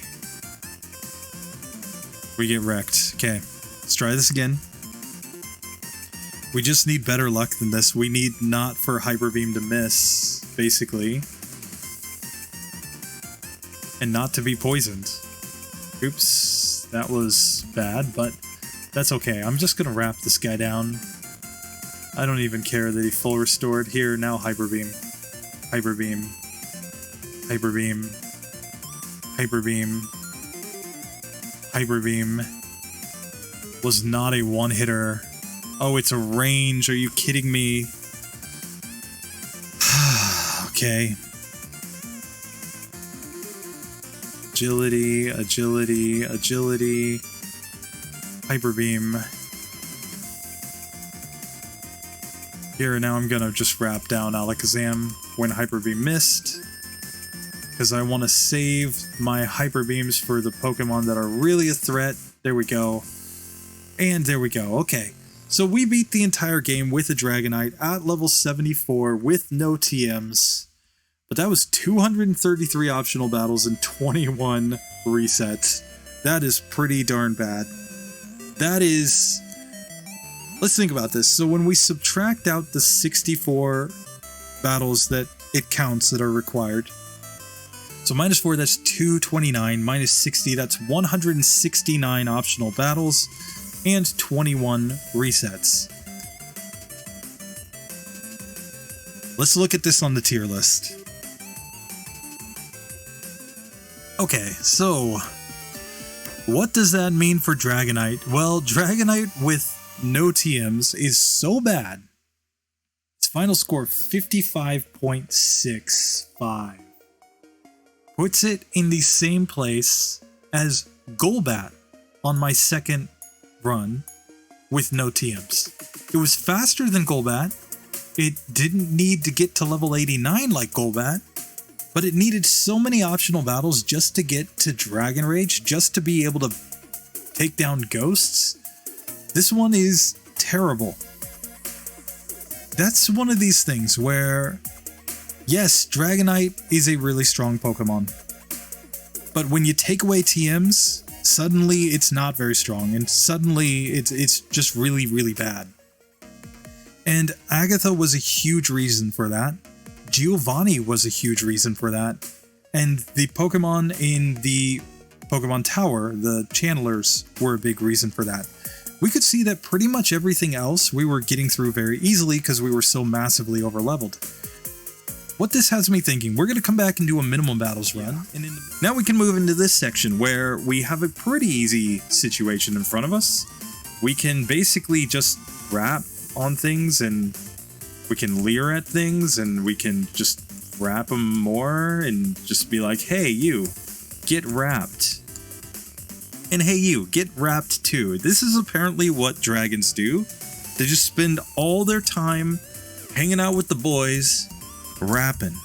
We get wrecked. Okay. Let's try this again. We just need better luck than this. We need not for Hyper Beam to miss, basically. And not to be poisoned. Oops. That was bad, but that's okay. I'm just gonna wrap this guy down. I don't even care that he full restored. Here, now Hyper Beam. Hyper Beam. Hyper Beam. Hyper Beam. Hyper Beam was not a one-hitter. Oh, it's a range. Are you kidding me? Okay. Agility, agility, agility. Hyper Beam. Here, now I'm gonna just wrap down Alakazam when Hyper Beam missed. Because I want to save my Hyper Beams for the Pokemon that are really a threat. There we go. And there we go. Okay. So we beat the entire game with a Dragonite at level 74 with no TMs. But that was 233 optional battles and 21 resets. That is pretty darn bad. That is... Let's think about this. So when we subtract out the 64 battles that it counts that are required. So minus 4, that's 229. Minus 60, that's 169 optional battles and 21 resets. Let's look at this on the tier list. Okay, so what does that mean for Dragonite? Well, Dragonite with no TMs is so bad. Its final score 55.65 puts it in the same place as Golbat on my second run with no TMs. It was faster than Golbat. It didn't need to get to level 89 like Golbat, but it needed so many optional battles just to get to Dragon Rage, just to be able to take down ghosts. This one is terrible. That's one of these things where, yes, Dragonite is a really strong Pokemon, but when you take away TMs, suddenly it's not very strong, and suddenly it's just really, really bad. And Agatha was a huge reason for that. Giovanni was a huge reason for that. And the Pokemon in the Pokemon Tower, the Channelers, were a big reason for that. We could see that pretty much everything else we were getting through very easily because we were so massively overleveled. What this has me thinking, we're going to come back and do a minimum battles run. And now we can move into this section where we have a pretty easy situation in front of us. We can basically just rap on things, and we can leer at things, and we can just rap them more and just be like, hey, you, get rapped. And hey, you, get rapped too. This is apparently what dragons do. They just spend all their time hanging out with the boys, rapping.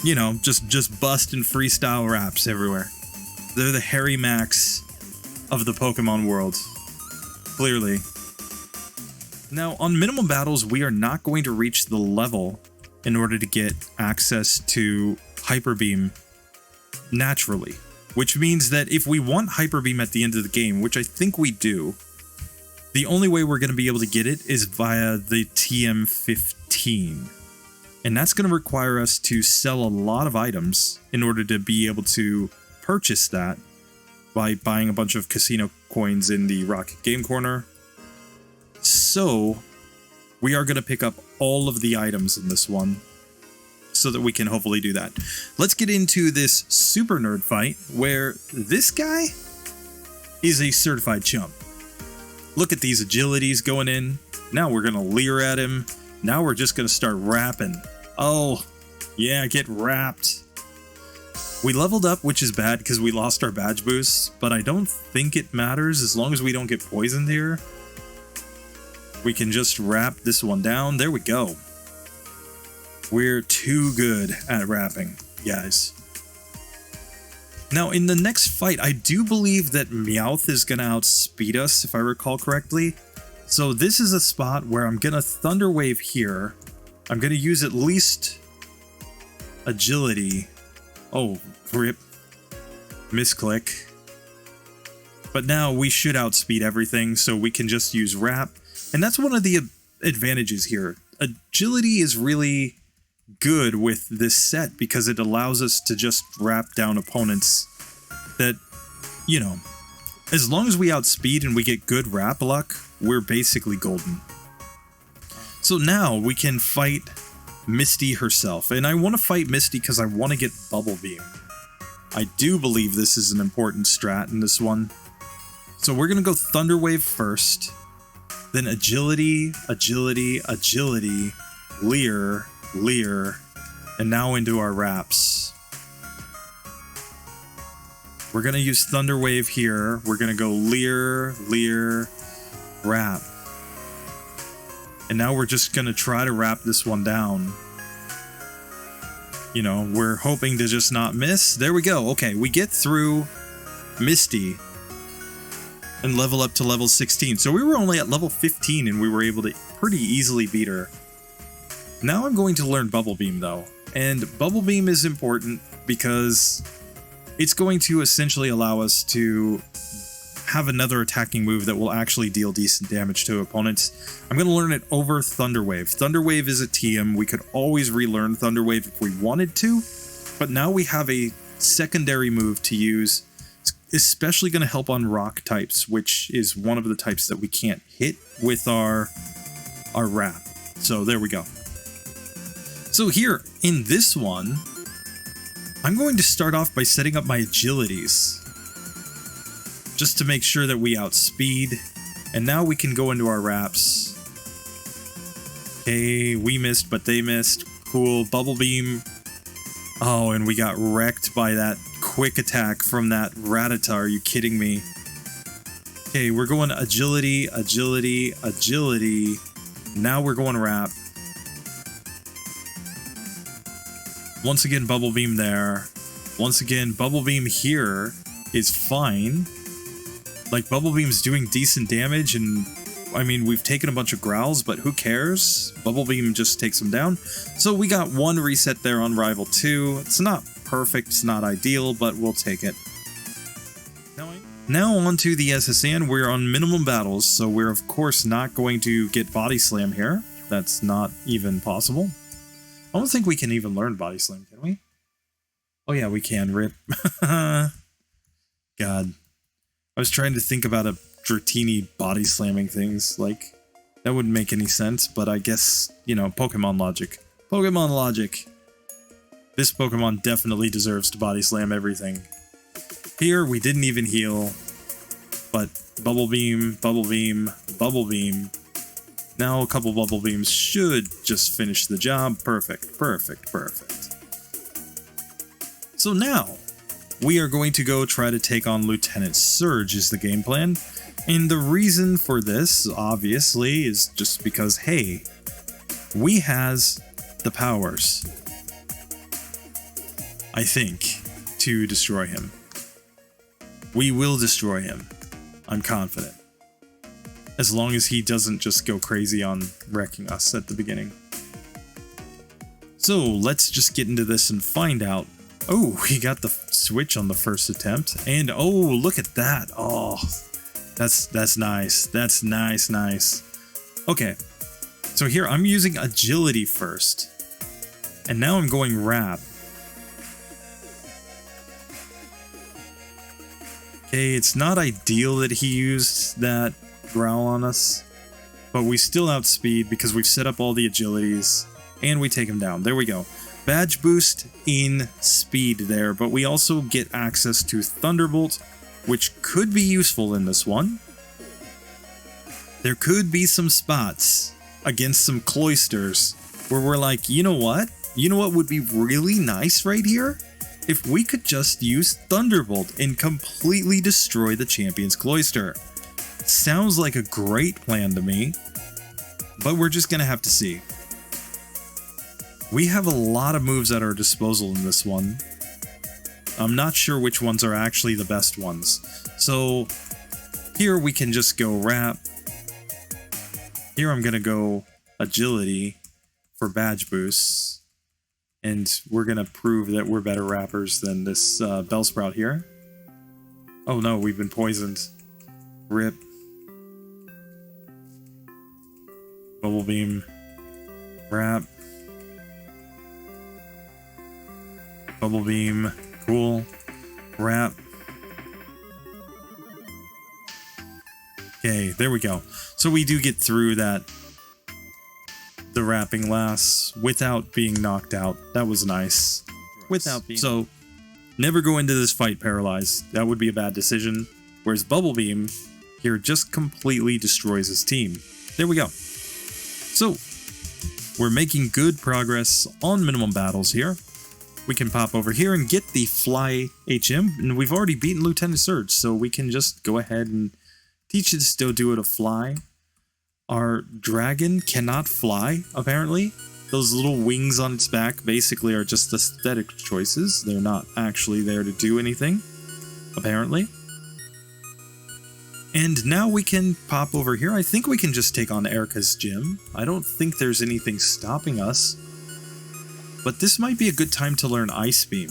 You know, just busting freestyle raps everywhere. They're the Harry Max of the Pokemon world. Clearly. Now, on minimum battles, we are not going to reach the level in order to get access to Hyper Beam naturally. Which means that if we want Hyper Beam at the end of the game, which I think we do, the only way we're going to be able to get it is via the TM15. And that's going to require us to sell a lot of items in order to be able to purchase that by buying a bunch of casino coins in the Rocket Game Corner. So, we are going to pick up all of the items in this one so that we can hopefully do that. Let's get into this super nerd fight where this guy is a certified chump. Look at these agilities going in. Now we're going to leer at him. Now we're just going to start rapping. Oh, yeah, get rapped. We leveled up, which is bad because we lost our badge boosts, but I don't think it matters as long as we don't get poisoned here. We can just rap this one down. There we go. We're too good at rapping, guys. Now, in the next fight, I do believe that Meowth is going to outspeed us, if I recall correctly. So this is a spot where I'm going to Thunder Wave here. I'm going to use at least agility. Oh, rip. Misclick. But now we should outspeed everything, so we can just use Rap. And that's one of the advantages here. Agility is really good with this set because it allows us to just rap down opponents that, you know, as long as we outspeed and we get good rap luck, we're basically golden. So now we can fight Misty herself. And I want to fight Misty because I want to get Bubble Beam. I do believe this is an important strat in this one. So we're going to go Thunder Wave first, then Agility, Agility, Agility, Leer, Leer, and now into our wraps. We're going to use Thunder Wave here. We're going to go Leer, Leer, Wrap. And now we're just going to try to wrap this one down. You know, we're hoping to just not miss. There we go. Okay, we get through Misty and level up to level 16. So we were only at level 15 and we were able to pretty easily beat her. Now I'm going to learn Bubble Beam though. And Bubble Beam is important because it's going to essentially allow us to have another attacking move that will actually deal decent damage to opponents. I'm going to learn it over Thunder Wave. Thunder Wave is a TM. We could always relearn Thunder Wave if we wanted to, but now we have a secondary move to use. It's especially going to help on rock types, which is one of the types that we can't hit with our wrap. So there we go. So here in this one, I'm going to start off by setting up my agilities, just to make sure that we outspeed. And now we can go into our wraps. Okay, we missed, but they missed. Cool, Bubble Beam. Oh, and we got wrecked by that quick attack from that Rattata. Are you kidding me? Okay, we're going agility, agility, agility. Now we're going wrap. Once again, Bubble Beam there. Once again, Bubble Beam here is fine. Like, Bubble Beam's doing decent damage, and I mean, we've taken a bunch of growls, but who cares? Bubble Beam just takes them down. So we got one reset there on Rival 2. It's not perfect, it's not ideal, but we'll take it. Now on to the SSN. We're on minimum battles, so we're of course not going to get Body Slam here. That's not even possible. I don't think we can even learn Body Slam, can we? Oh yeah, we can. Rip. God. I was trying to think about a Dratini body slamming things. Like, that wouldn't make any sense, but I guess, you know, Pokemon logic. Pokemon logic. This Pokemon definitely deserves to body slam everything. Here, we didn't even heal, but Bubble Beam, Bubble Beam, Bubble Beam. Now a couple Bubble Beams should just finish the job. Perfect, perfect, perfect. So now, we are going to go try to take on Lieutenant Surge is the game plan. And the reason for this, obviously, is just because, hey, we has the powers, I think, to destroy him. We will destroy him. I'm confident. As long as he doesn't just go crazy on wrecking us at the beginning. So let's just get into this and find out. Oh, we got the switch on the first attempt. And oh, look at that. Oh, that's nice. That's nice. Okay. So here I'm using agility first. And now I'm going wrap. Okay, it's not ideal that he used that growl on us, but we still outspeed because we've set up all the agilities and we take him down. There we go. Badge boost in speed there, but we also get access to Thunderbolt, which could be useful in this one. There could be some spots against some cloisters where we're like, you know what? You know what would be really nice right here? If we could just use Thunderbolt and completely destroy the champion's cloister. Sounds like a great plan to me, but we're just gonna have to see. We have a lot of moves at our disposal in this one. I'm not sure which ones are actually the best ones. So here we can just go wrap. Here I'm gonna go agility for badge boosts. And we're gonna prove that we're better rappers than this Bellsprout here. Oh no, we've been poisoned. Rip. Bubble Beam. Wrap. Bubble Beam. Cool. Wrap. Okay, there we go. So we do get through that. The wrapping lasts without being knocked out. That was nice. Without being... So Never go into this fight paralyzed. That would be a bad decision. Whereas Bubble Beam here just completely destroys his team. There we go. So, we're making good progress on minimum battles here. We can pop over here and get the Fly HM, and we've already beaten Lieutenant Surge, so we can just go ahead and teach it Doduo to fly. Our dragon cannot fly, apparently. Those little wings on its back basically are just aesthetic choices. They're not actually there to do anything, apparently. And now we can pop over here. I think we can just take on Erica's gym. I don't think there's anything stopping us. But this might be a good time to learn Ice Beam.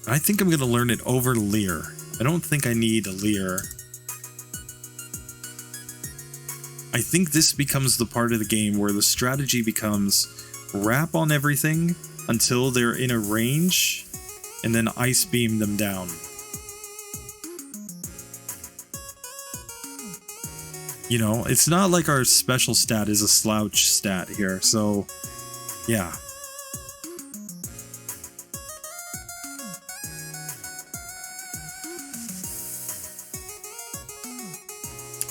I think I'm going to learn it over Leer. I don't think I need a Leer. I think this becomes the part of the game where the strategy becomes wrap on everything until they're in a range, and then Ice Beam them down. You know, it's not like our special stat is a slouch stat here, so yeah.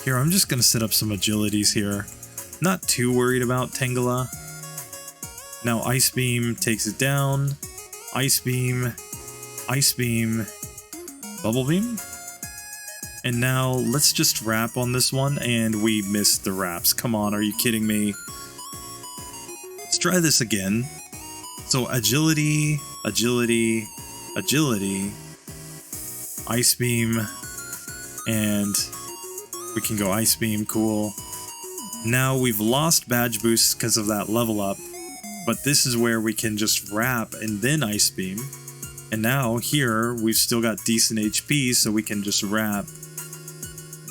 Here, I'm just going to set up some agilities here. Not too worried about Tangela. Now Ice Beam takes it down. Ice Beam. Ice Beam. Bubble Beam. And now let's just wrap on this one, and we missed the wraps. Come on, are you kidding me? Let's try this again. So agility, agility, agility, Ice Beam, and we can go Ice Beam, cool. Now we've lost badge boosts because of that level up, but this is where we can just wrap and then Ice Beam. And now here we've still got decent HP, so we can just wrap.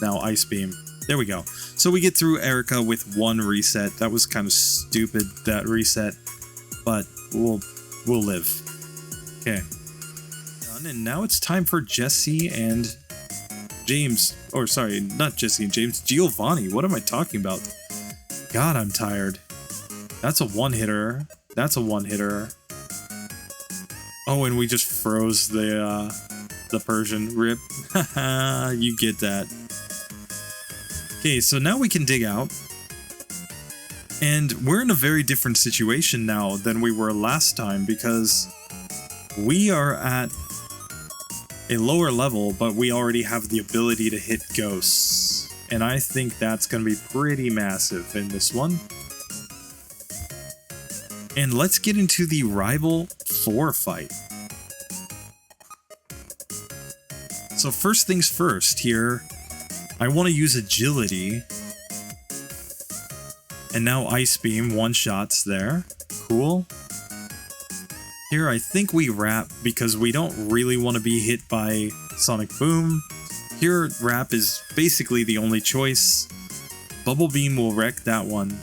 Now Ice Beam. There we go. So we get through Erica with one reset. That was kind of stupid, that reset, but we'll live. Okay. Done. And now it's time for Jesse and James. Or sorry, not Jesse and James. Giovanni. What am I talking about? God, I'm tired. That's a one-hitter. That's a one-hitter. Oh, and we just froze the Persian. Rip. Haha, you get that. Okay, so now we can dig out. And we're in a very different situation now than we were last time, because we are at a lower level, but we already have the ability to hit ghosts. And I think that's going to be pretty massive in this one. And let's get into the Rival 4 fight. So first things first here, I want to use agility. And now Ice Beam, one-shots there. Cool. Here I think we wrap because we don't really want to be hit by Sonic Boom. Here wrap is basically the only choice. Bubble Beam will wreck that one.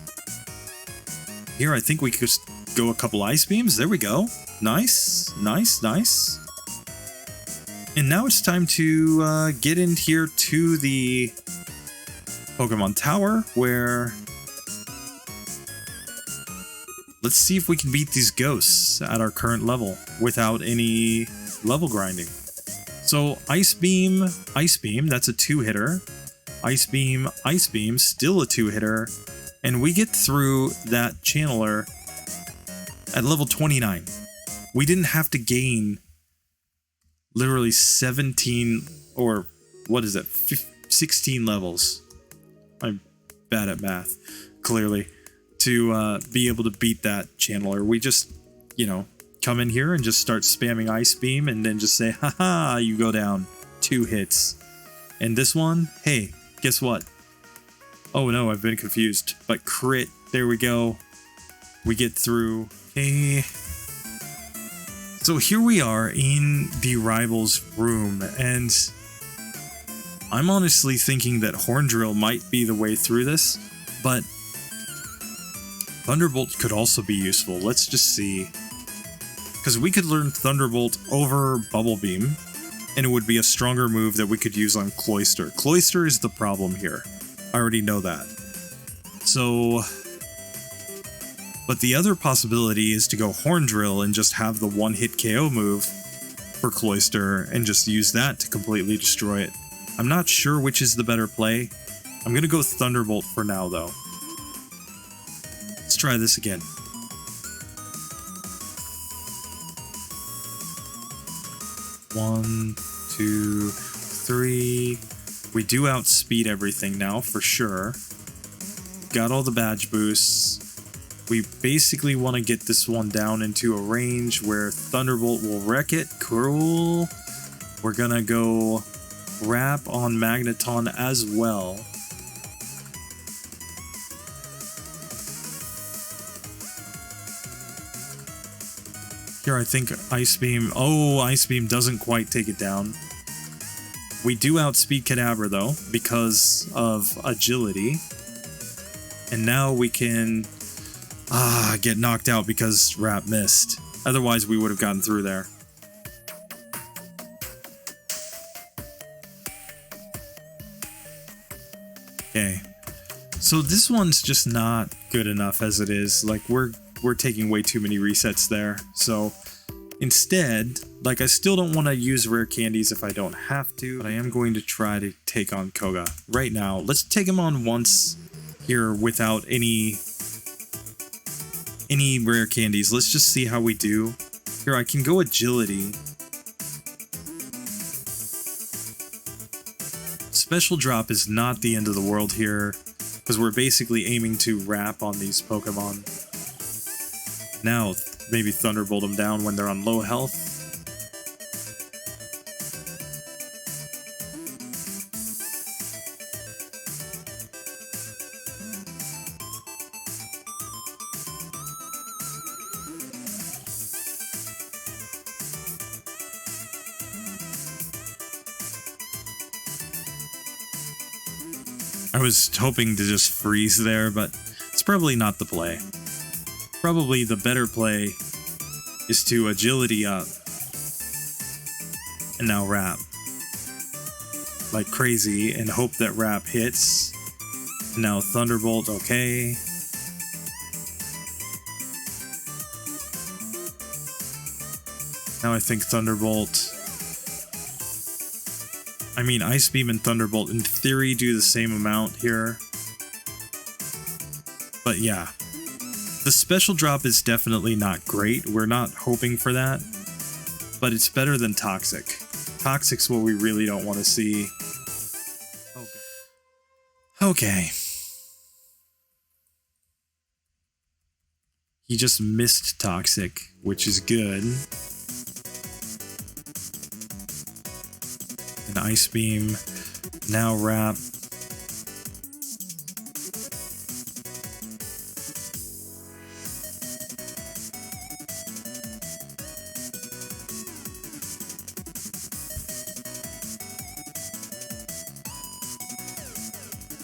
Here I think we could just go a couple Ice Beams. There we go. Nice, nice, nice. And now it's time to get in here to the Pokemon Tower, where let's see if we can beat these ghosts at our current level without any level grinding. So Ice Beam, that's a 2-hitter. Ice Beam, still a 2-hitter. And we get through that Channeler at level 29. We didn't have to gain literally 17, or what is it, 16 levels. I'm bad at math, clearly, to be able to beat that Channeler. We just, you know, come in here and just start spamming Ice Beam and then just say, haha, you go down. 2 hits. And this one, hey, guess what? Oh no, I've been confused. But crit, there we go. We get through. Hey. So here we are in the Rivals room, and I'm honestly thinking that Horn Drill might be the way through this, but Thunderbolt could also be useful. Let's just see. Because we could learn Thunderbolt over Bubble Beam, and it would be a stronger move that we could use on Cloyster. Cloyster is the problem here. I already know that. So But the other possibility is to go Horn Drill and just have the one-hit KO move for Cloyster and just use that to completely destroy it. I'm not sure which is the better play. I'm going to go Thunderbolt for now, though. Let's try this again. One, two, three. We do outspeed everything now, for sure. Got all the badge boosts. We basically want to get this one down into a range where Thunderbolt will wreck it. Cool. We're gonna go Wrap on Magneton as well. Here I think Ice Beam... Oh, Ice Beam doesn't quite take it down. We do outspeed Kadabra though, because of agility. And now we can get knocked out because Wrap missed. Otherwise we would have gotten through there. Okay. So this one's just not good enough as it is. Like we're taking way too many resets there. So instead, like I still don't want to use rare candies if I don't have to, but I am going to try to take on Koga right now. Let's take him on once here without any rare candies. Let's just see how we do. Here, I can go agility. Special drop is not the end of the world here, because we're basically aiming to wrap on these Pokemon. Now, maybe Thunderbolt them down when they're on low health. I was hoping to just freeze there, but it's probably not the play. Probably the better play is to agility up and now wrap like crazy and hope that wrap hits. Now Thunderbolt, okay. Now I think Thunderbolt. I mean, Ice Beam and Thunderbolt in theory do the same amount here. But yeah. The special drop is definitely not great. We're not hoping for that. But it's better than Toxic. Toxic's what we really don't want to see. Okay. He just missed Toxic, which is good. An Ice Beam. Now Wrap.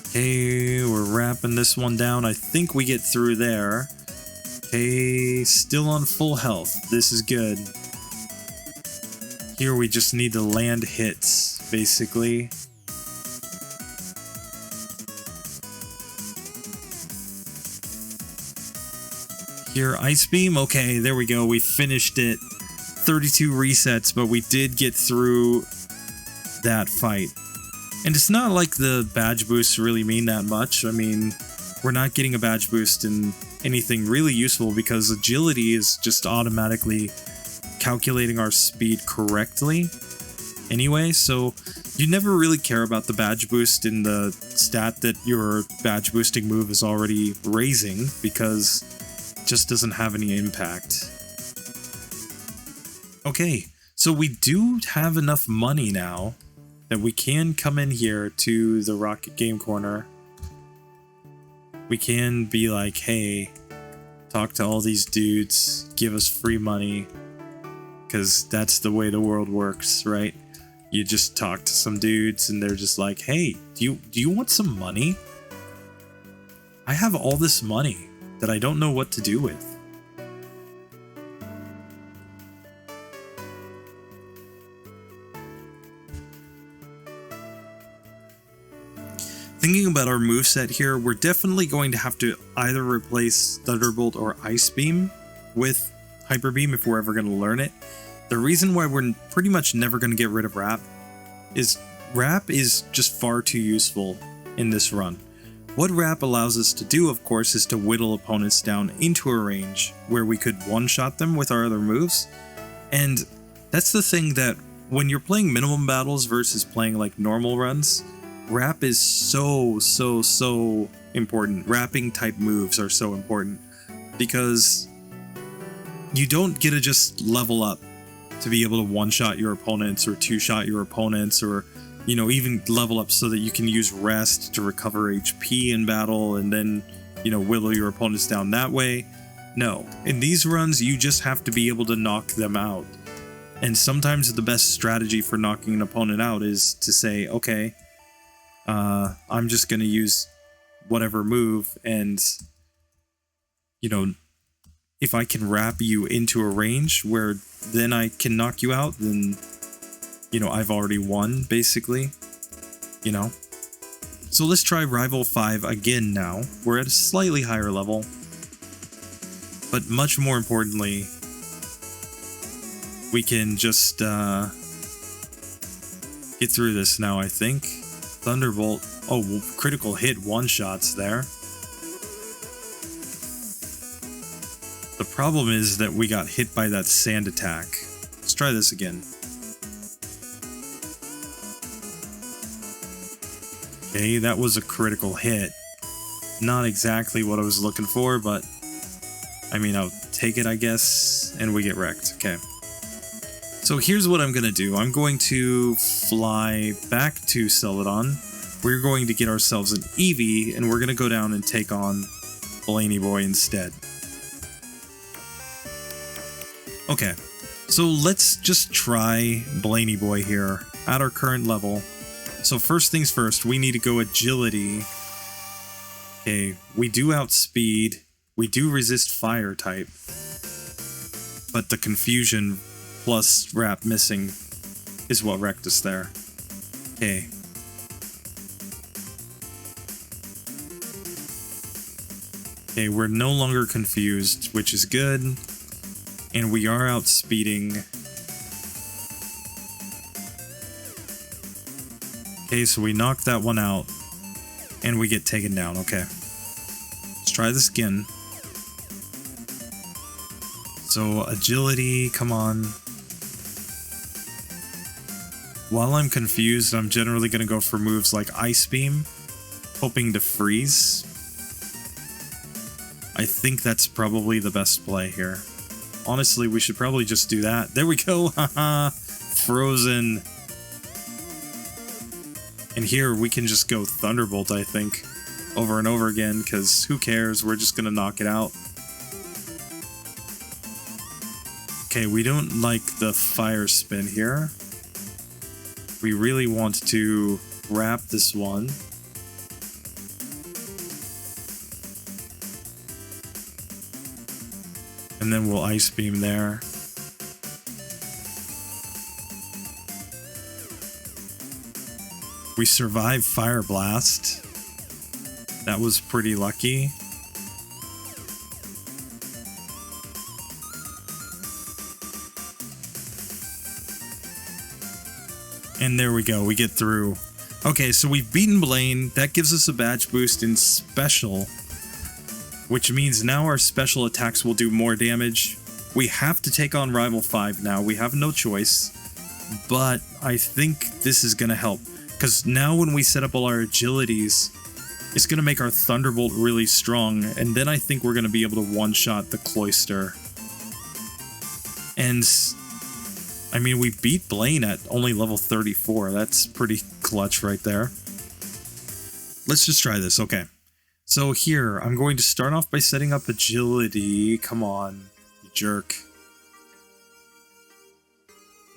Okay, we're wrapping this one down. I think we get through there. Okay, still on full health. This is good. Here we just need to land hits, basically. Here, Ice Beam. Okay, there we go. We finished it. 32 resets, but we did get through that fight. And it's not like the badge boosts really mean that much. I mean, we're not getting a badge boost in anything really useful because agility is just automatically calculating our speed correctly anyway, so you never really care about the badge boost in the stat that your badge boosting move is already raising because it just doesn't have any impact. Okay, so we do have enough money now that we can come in here to the Rocket Game Corner. We can be like, hey, talk to all these dudes, give us free money, because that's the way the world works, right? You just talk to some dudes and they're just like, hey, do you want some money? I have all this money that I don't know what to do with. thinking about our moveset here, we're definitely going to have to either replace Thunderbolt or Ice Beam with Hyper Beam if we're ever going to learn it. The reason why we're pretty much never going to get rid of Wrap is just far too useful in this run. What Wrap allows us to do, of course, is to whittle opponents down into a range where we could one-shot them with our other moves. And that's the thing that when you're playing minimum battles versus playing like normal runs, Wrap is so important. Wrapping type moves are so important because you don't get to just level up to be able to one-shot your opponents or two-shot your opponents, or even level up so that you can use rest to recover HP in battle and then whittle your opponents down that way. No, in these runs you just have to be able to knock them out. And sometimes the best strategy for knocking an opponent out is to say, okay, I'm just going to use whatever move, and if I can wrap you into a range where then I can knock you out, then I've already won, basically. So let's try Rival 5 again now. We're at a slightly higher level, but much more importantly, we can just get through this now, I think. Thunderbolt. Oh, critical hit one-shots there. The problem is that we got hit by that sand attack. Let's try this again. Okay, that was a critical hit. Not exactly what I was looking for, but I mean, I'll take it, I guess, and we get wrecked. Okay. So here's what I'm going to do. I'm going to fly back to Celadon. We're going to get ourselves an Eevee, and we're going to go down and take on Blaney Boy instead. Okay, so let's just try Blaney Boy here at our current level. So first things first, we need to go Agility. Okay, we do outspeed. We do resist Fire type. But the Confusion plus Wrap missing is what wrecked us there. Okay. Okay, we're no longer confused, which is good. And we are outspeeding. Okay, so we knock that one out. And we get taken down. Okay. Let's try this again. So, Agility, come on. While I'm confused, I'm generally going to go for moves like Ice Beam, hoping to freeze. I think that's probably the best play here. Honestly, we should probably just do that. There we go. Haha. Frozen. And here we can just go Thunderbolt, I think, over and over again, because who cares? We're just going to knock it out. Okay, we don't like the Fire Spin here. We really want to wrap this one. And then we'll Ice Beam there. We survived Fire Blast. That was pretty lucky. And there we go, we get through. Okay, so we've beaten Blaine. That gives us a badge boost in Special, which means now our special attacks will do more damage. We have to take on Rival 5 now. We have no choice. But I think this is going to help, because now when we set up all our agilities, it's going to make our Thunderbolt really strong, and then I think we're going to be able to one-shot the Cloyster. And I mean, we beat Blaine at only level 34. That's pretty clutch right there. Let's just try this. Okay. So here, I'm going to start off by setting up agility. Come on, you jerk.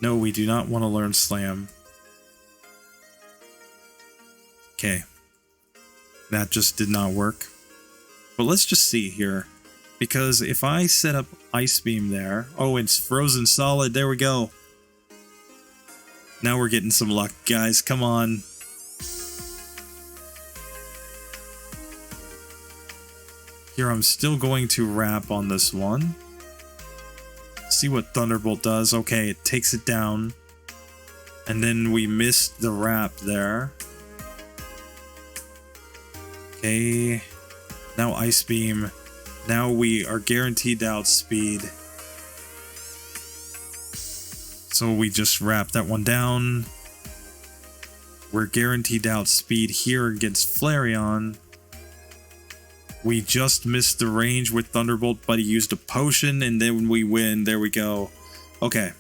No, we do not want to learn Slam. Okay. That just did not work. But let's just see here. Because if I set up Ice Beam there... Oh, it's Frozen Solid. There we go. Now we're getting some luck, guys. Come on. Here I'm still going to wrap on this one. See what Thunderbolt does. Okay, it takes it down. And then we missed the wrap there. Okay. Now Ice Beam. Now we are guaranteed to outspeed. So we just wrap that one down. We're guaranteed to outspeed here against Flareon. We just missed the range with Thunderbolt, but he used a potion, and then we win. There we go. Okay.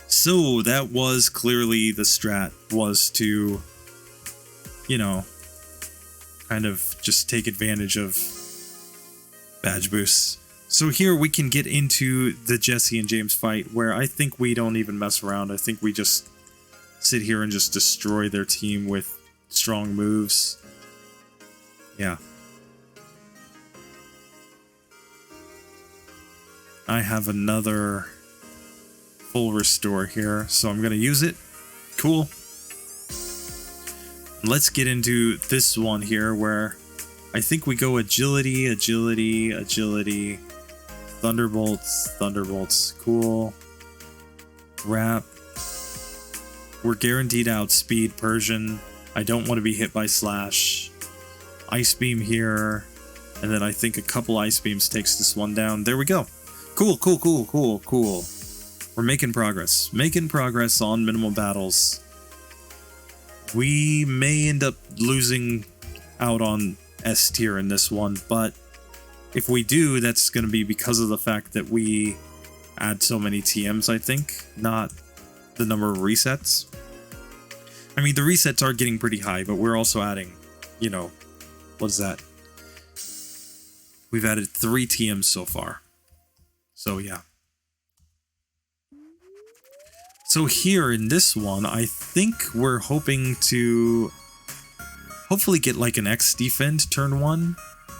So that was clearly the strat, was to, you know, kind of just take advantage of badge boosts. So here we can get into the Jesse and James fight, where I think we don't even mess around. I think we just sit here and just destroy their team with strong moves. Yeah. I have another full restore here, so I'm going to use it. Cool. Let's get into this one here, where I think we go agility, agility, agility, thunderbolts, thunderbolts. Cool. Wrap. We're guaranteed to outspeed Persian. I don't want to be hit by Slash. Ice Beam here. And then I think a couple Ice Beams takes this one down. There we go. Cool, cool, cool, cool, cool. We're making progress. Making progress on minimal battles. We may end up losing out on S tier in this one, but if we do, that's going to be because of the fact that we add so many TMs, I think, not the number of resets. I mean, the resets are getting pretty high, but we're also adding, you know, what is that? We've added 3 TMs so far. So, yeah. So here in this one, I think we're hoping to hopefully get like an X defend turn 1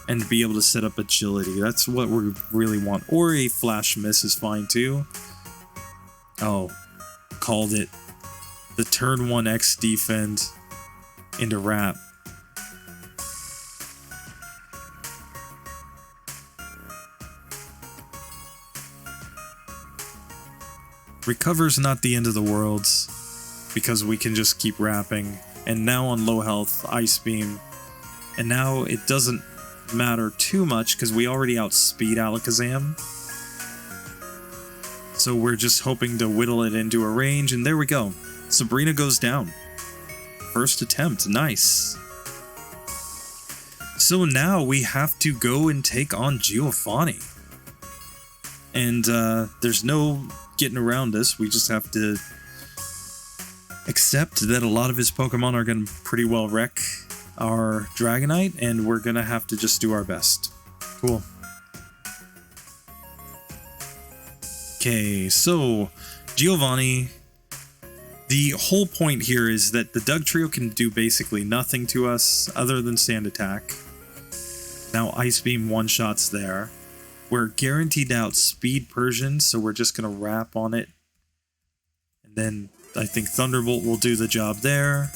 and be able to set up agility. That's what we really want. Or a flash miss is fine too. Oh, called it. The turn 1 X defend into wrap. Recover's not the end of the world, because we can just keep wrapping. And now on low health, Ice Beam. And now it doesn't matter too much because we already outspeed Alakazam. So we're just hoping to whittle it into a range, and there we go. Sabrina goes down. First attempt, nice. So now we have to go and take on Giovanni. And there's no getting around this. We just have to accept that a lot of his Pokemon are going to pretty well wreck our Dragonite, and we're going to have to just do our best. Cool. Okay, so Giovanni, the whole point here is that the Dugtrio can do basically nothing to us other than Sand Attack. Now Ice Beam one-shots there. We're guaranteed to outspeed Persian, so we're just going to wrap on it. And then I think Thunderbolt will do the job there.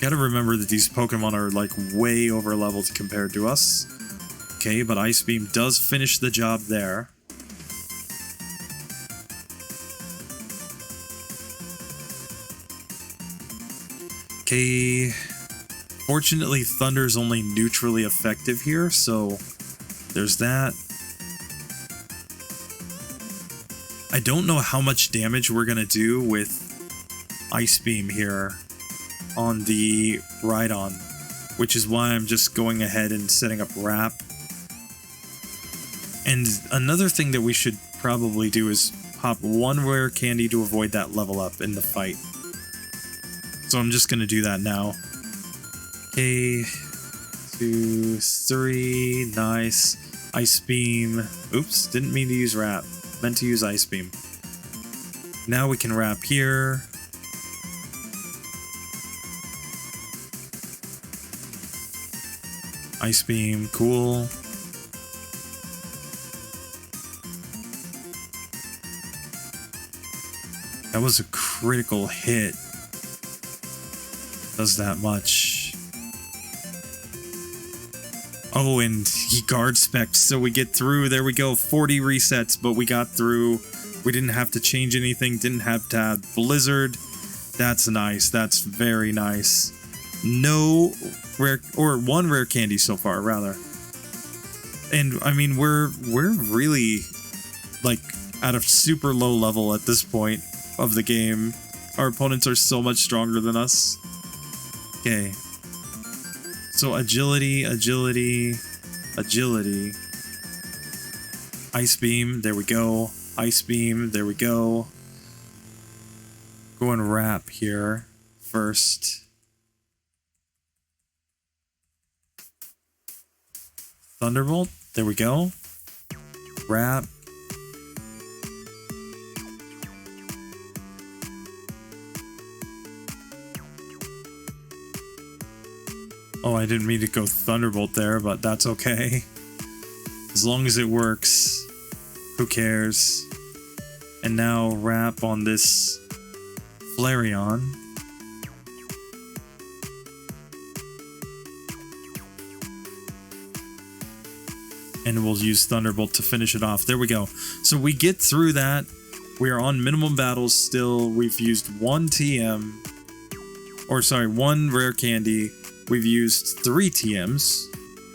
Gotta remember that these Pokemon are like way over leveled compared to us. Okay, but Ice Beam does finish the job there. Okay. Fortunately, Thunder's only neutrally effective here, so there's that. I don't know how much damage we're going to do with Ice Beam here on the Rhydon, which is why I'm just going ahead and setting up Wrap. And another thing that we should probably do is pop one rare candy to avoid that level up in the fight. So I'm just going to do that now. Okay, 2, 3, nice. Ice Beam. Oops, didn't mean to use Wrap. Meant to use Ice Beam. Now we can Wrap here. Ice Beam, cool. That was a critical hit. Does that much. Oh, and he guard spec, so we get through. There we go, 40 resets, but we got through. We didn't have to change anything, didn't have to have Blizzard. That's nice, that's very nice. No rare, or one rare candy so far, rather. And I mean, we're really like at a super low level at this point of the game. Our opponents are so much stronger than us. Okay. So agility, agility, agility. Ice beam, there we go. Ice beam, there we go. Go and wrap here first. Thunderbolt, there we go. Wrap. Oh, I didn't mean to go Thunderbolt there, but that's okay. As long as it works, who cares? And now wrap on this Flareon. And we'll use Thunderbolt to finish it off. There we go. So we get through that. We are on minimum battles still. We've used one TM. Or sorry, one rare candy. We've used 3 TMs.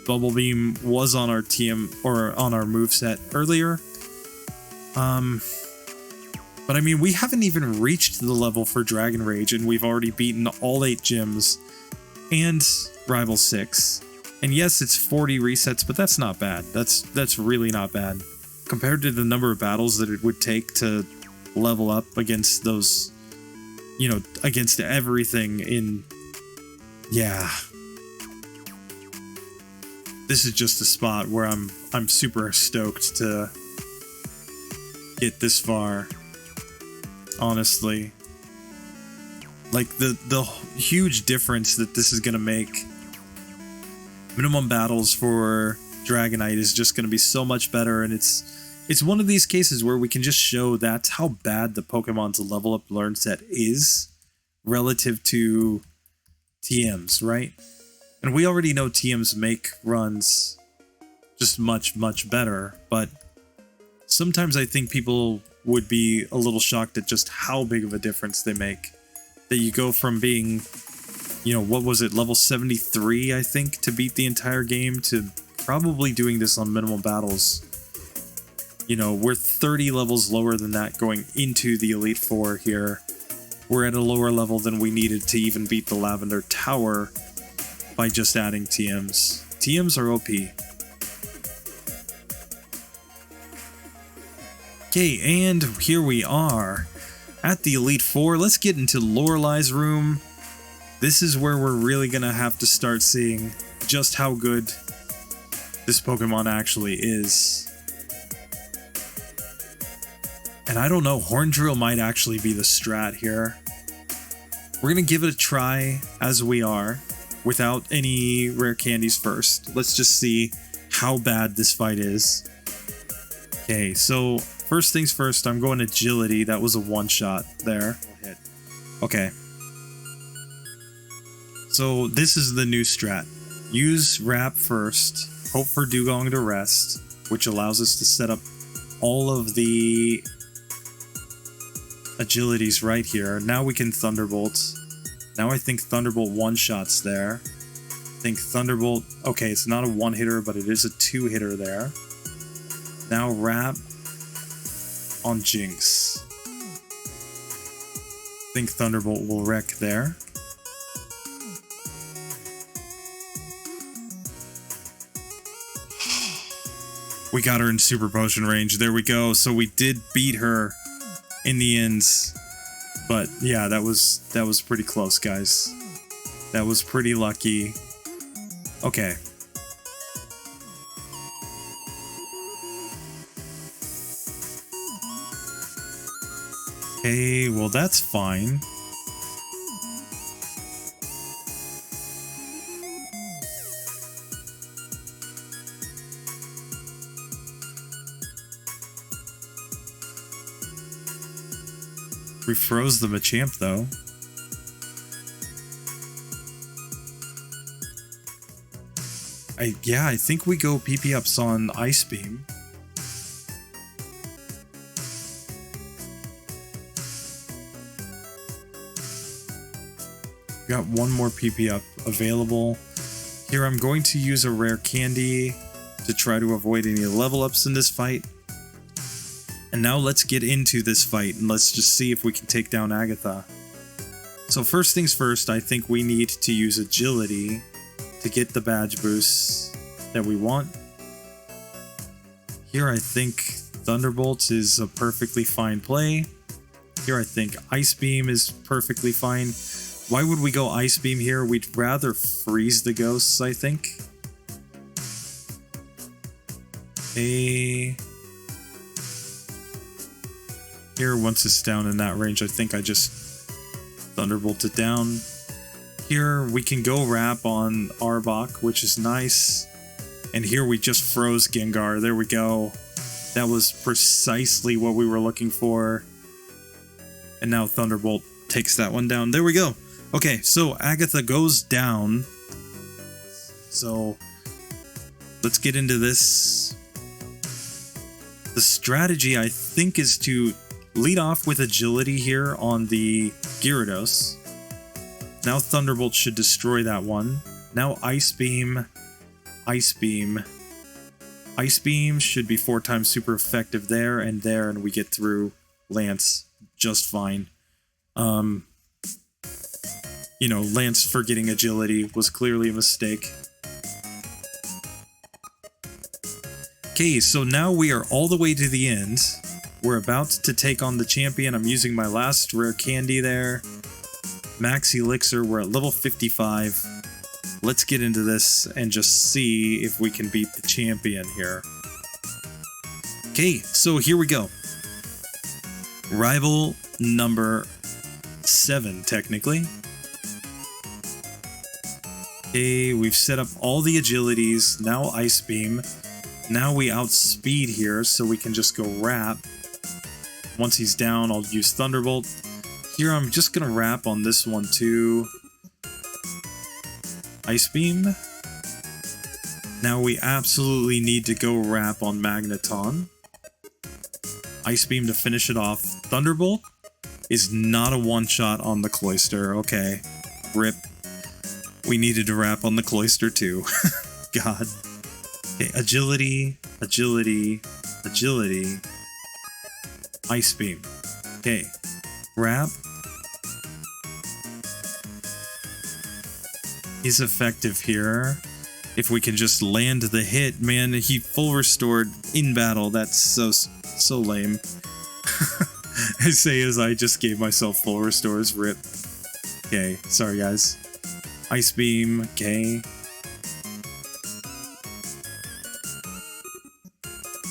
Bubble Beam was on our TM, or on our moveset earlier. But I mean, we haven't even reached the level for Dragon Rage, and we've already beaten all 8 gyms and Rival 6. And yes, it's 40 resets, but that's not bad. That's really not bad. Compared to the number of battles that it would take to level up against those, you know, against everything in... Yeah. This is just a spot where I'm super stoked to get this far. Honestly. Like the huge difference that this is gonna make. Minimum battles for Dragonite is just gonna be so much better, and it's one of these cases where we can just show that's how bad the Pokemon's level up learn set is relative to TMs, right? And we already know TMs make runs just much, much better, but sometimes I think people would be a little shocked at just how big of a difference they make. That you go from being, you know, what was it, level 73, I think, to beat the entire game, to probably doing this on minimal battles. You know, we're 30 levels lower than that going into the Elite Four here. We're at a lower level than we needed to even beat the Lavender Tower by just adding TMs. TMs are OP. Okay, and here we are at the Elite Four. Let's get into Lorelei's room. This is where we're really gonna have to start seeing just how good this Pokemon actually is. And I don't know, Horn Drill might actually be the strat here. We're gonna give it a try as we are, without any rare candies first. Let's just see how bad this fight is. Okay, so first things first, I'm going agility. That was a one-shot there. Okay. So this is the new strat. Use Wrap first, hope for Dugong to rest, which allows us to set up all of the agilities right here. Now we can Thunderbolt. Now I think Thunderbolt one-shots there. I think Thunderbolt... Okay, it's not a one-hitter, but it is a two-hitter there. Now Wrap on Jinx. I think Thunderbolt will wreck there. We got her in Super Potion range. There we go. So we did beat her in the end. But yeah, that was pretty close, guys. That was pretty lucky. Okay. Okay, well that's fine. We froze the Machamp though. Yeah, I think we go PP ups on Ice Beam. Got one more PP up available. Here I'm going to use a rare candy to try to avoid any level ups in this fight. And now let's get into this fight and let's just see if we can take down Agatha. So first things first, I think we need to use agility to get the badge boosts that we want. Here I think Thunderbolt is a perfectly fine play. Here I think Ice Beam is perfectly fine. Why would we go Ice Beam here? We'd rather freeze the ghosts, I think. Here, once it's down in that range, I think I just Thunderbolt it down. Here we can go Wrap on Arbok, which is nice. And here we just froze Gengar. There we go. That was precisely what we were looking for. And now Thunderbolt takes that one down. There we go. Okay, so Agatha goes down. So let's get into this. The strategy, I think, is to lead off with agility here on the Gyarados. Now Thunderbolt should destroy that one. Now Ice Beam. Ice Beam. Ice Beam should be 4 times super effective there, and we get through Lance just fine. You know, Lance forgetting agility was clearly a mistake. Okay, so now we are all the way to the end. We're about to take on the champion. I'm using my last rare candy there. Max Elixir, we're at level 55. Let's get into this and just see if we can beat the champion here. Okay, so here we go. Rival number 7, technically. Okay, we've set up all the agilities. Now Ice Beam. Now we outspeed here, so we can just go Wrap. Once he's down, I'll use Thunderbolt. Here I'm just gonna Wrap on this one too. Ice Beam. Now we absolutely need to go Wrap on Magneton. Ice Beam to finish it off. Thunderbolt is not a one-shot on the Cloyster. Okay. Rip. We needed to Wrap on the Cloyster too. God. Okay, agility, agility, agility. Ice Beam. Okay. Wrap. Is effective here. If we can just land the hit, man, he full restored in battle. That's so lame. I say as I just gave myself full restores. Rip. Okay, sorry guys. Ice Beam, okay.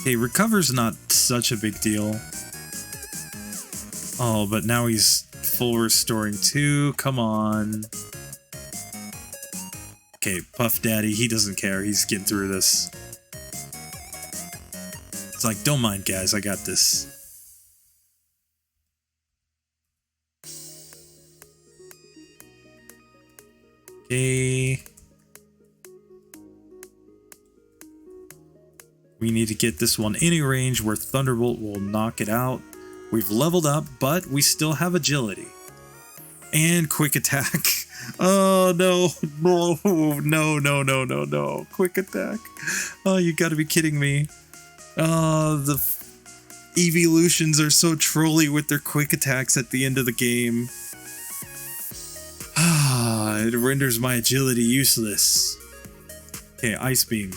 Okay, recover's not such a big deal. Oh, but now he's full restoring too. Come on. Okay, Puff Daddy, he doesn't care. He's getting through this. It's like, don't mind, guys. I got this. Okay. We need to get this one in a range where Thunderbolt will knock it out. We've leveled up, but we still have agility. And quick attack. Oh, no. No. Quick attack. Oh, you gotta be kidding me. Oh, the evolutions are so trolly with their quick attacks at the end of the game. It renders my agility useless. Okay, Ice Beam.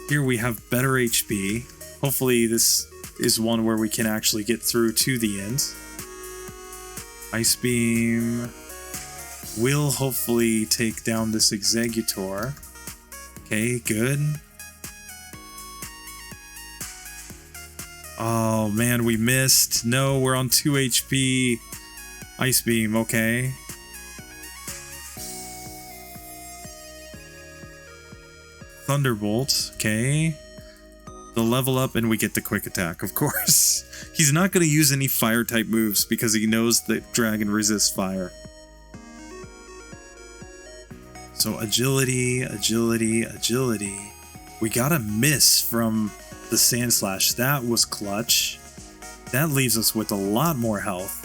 Here we have better HP. Hopefully this is one where we can actually get through to the end. Ice Beam will hopefully take down this Exeggutor. Okay, good. Oh man, we missed. No, we're on 2 HP. Ice Beam, okay. Thunderbolt, okay. The level up and we get the quick attack, of course. He's not going to use any fire type moves because he knows that dragon resists fire. So agility, agility, agility. We got a miss from the Sand Slash. That was clutch. That leaves us with a lot more health.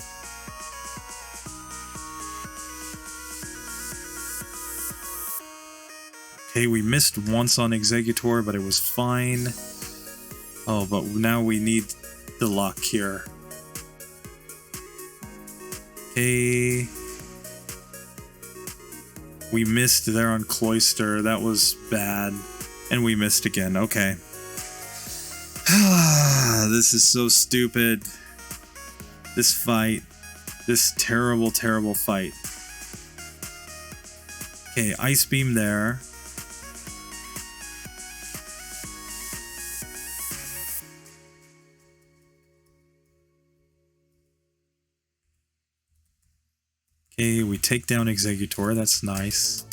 Okay, we missed once on Executor, but it was fine. Oh, but now we need the luck here. Okay. We missed there on Cloyster. That was bad. And we missed again. Okay. This is so stupid. This fight. This terrible, terrible fight. Okay, Ice Beam there. Okay, we take down Executor. That's nice.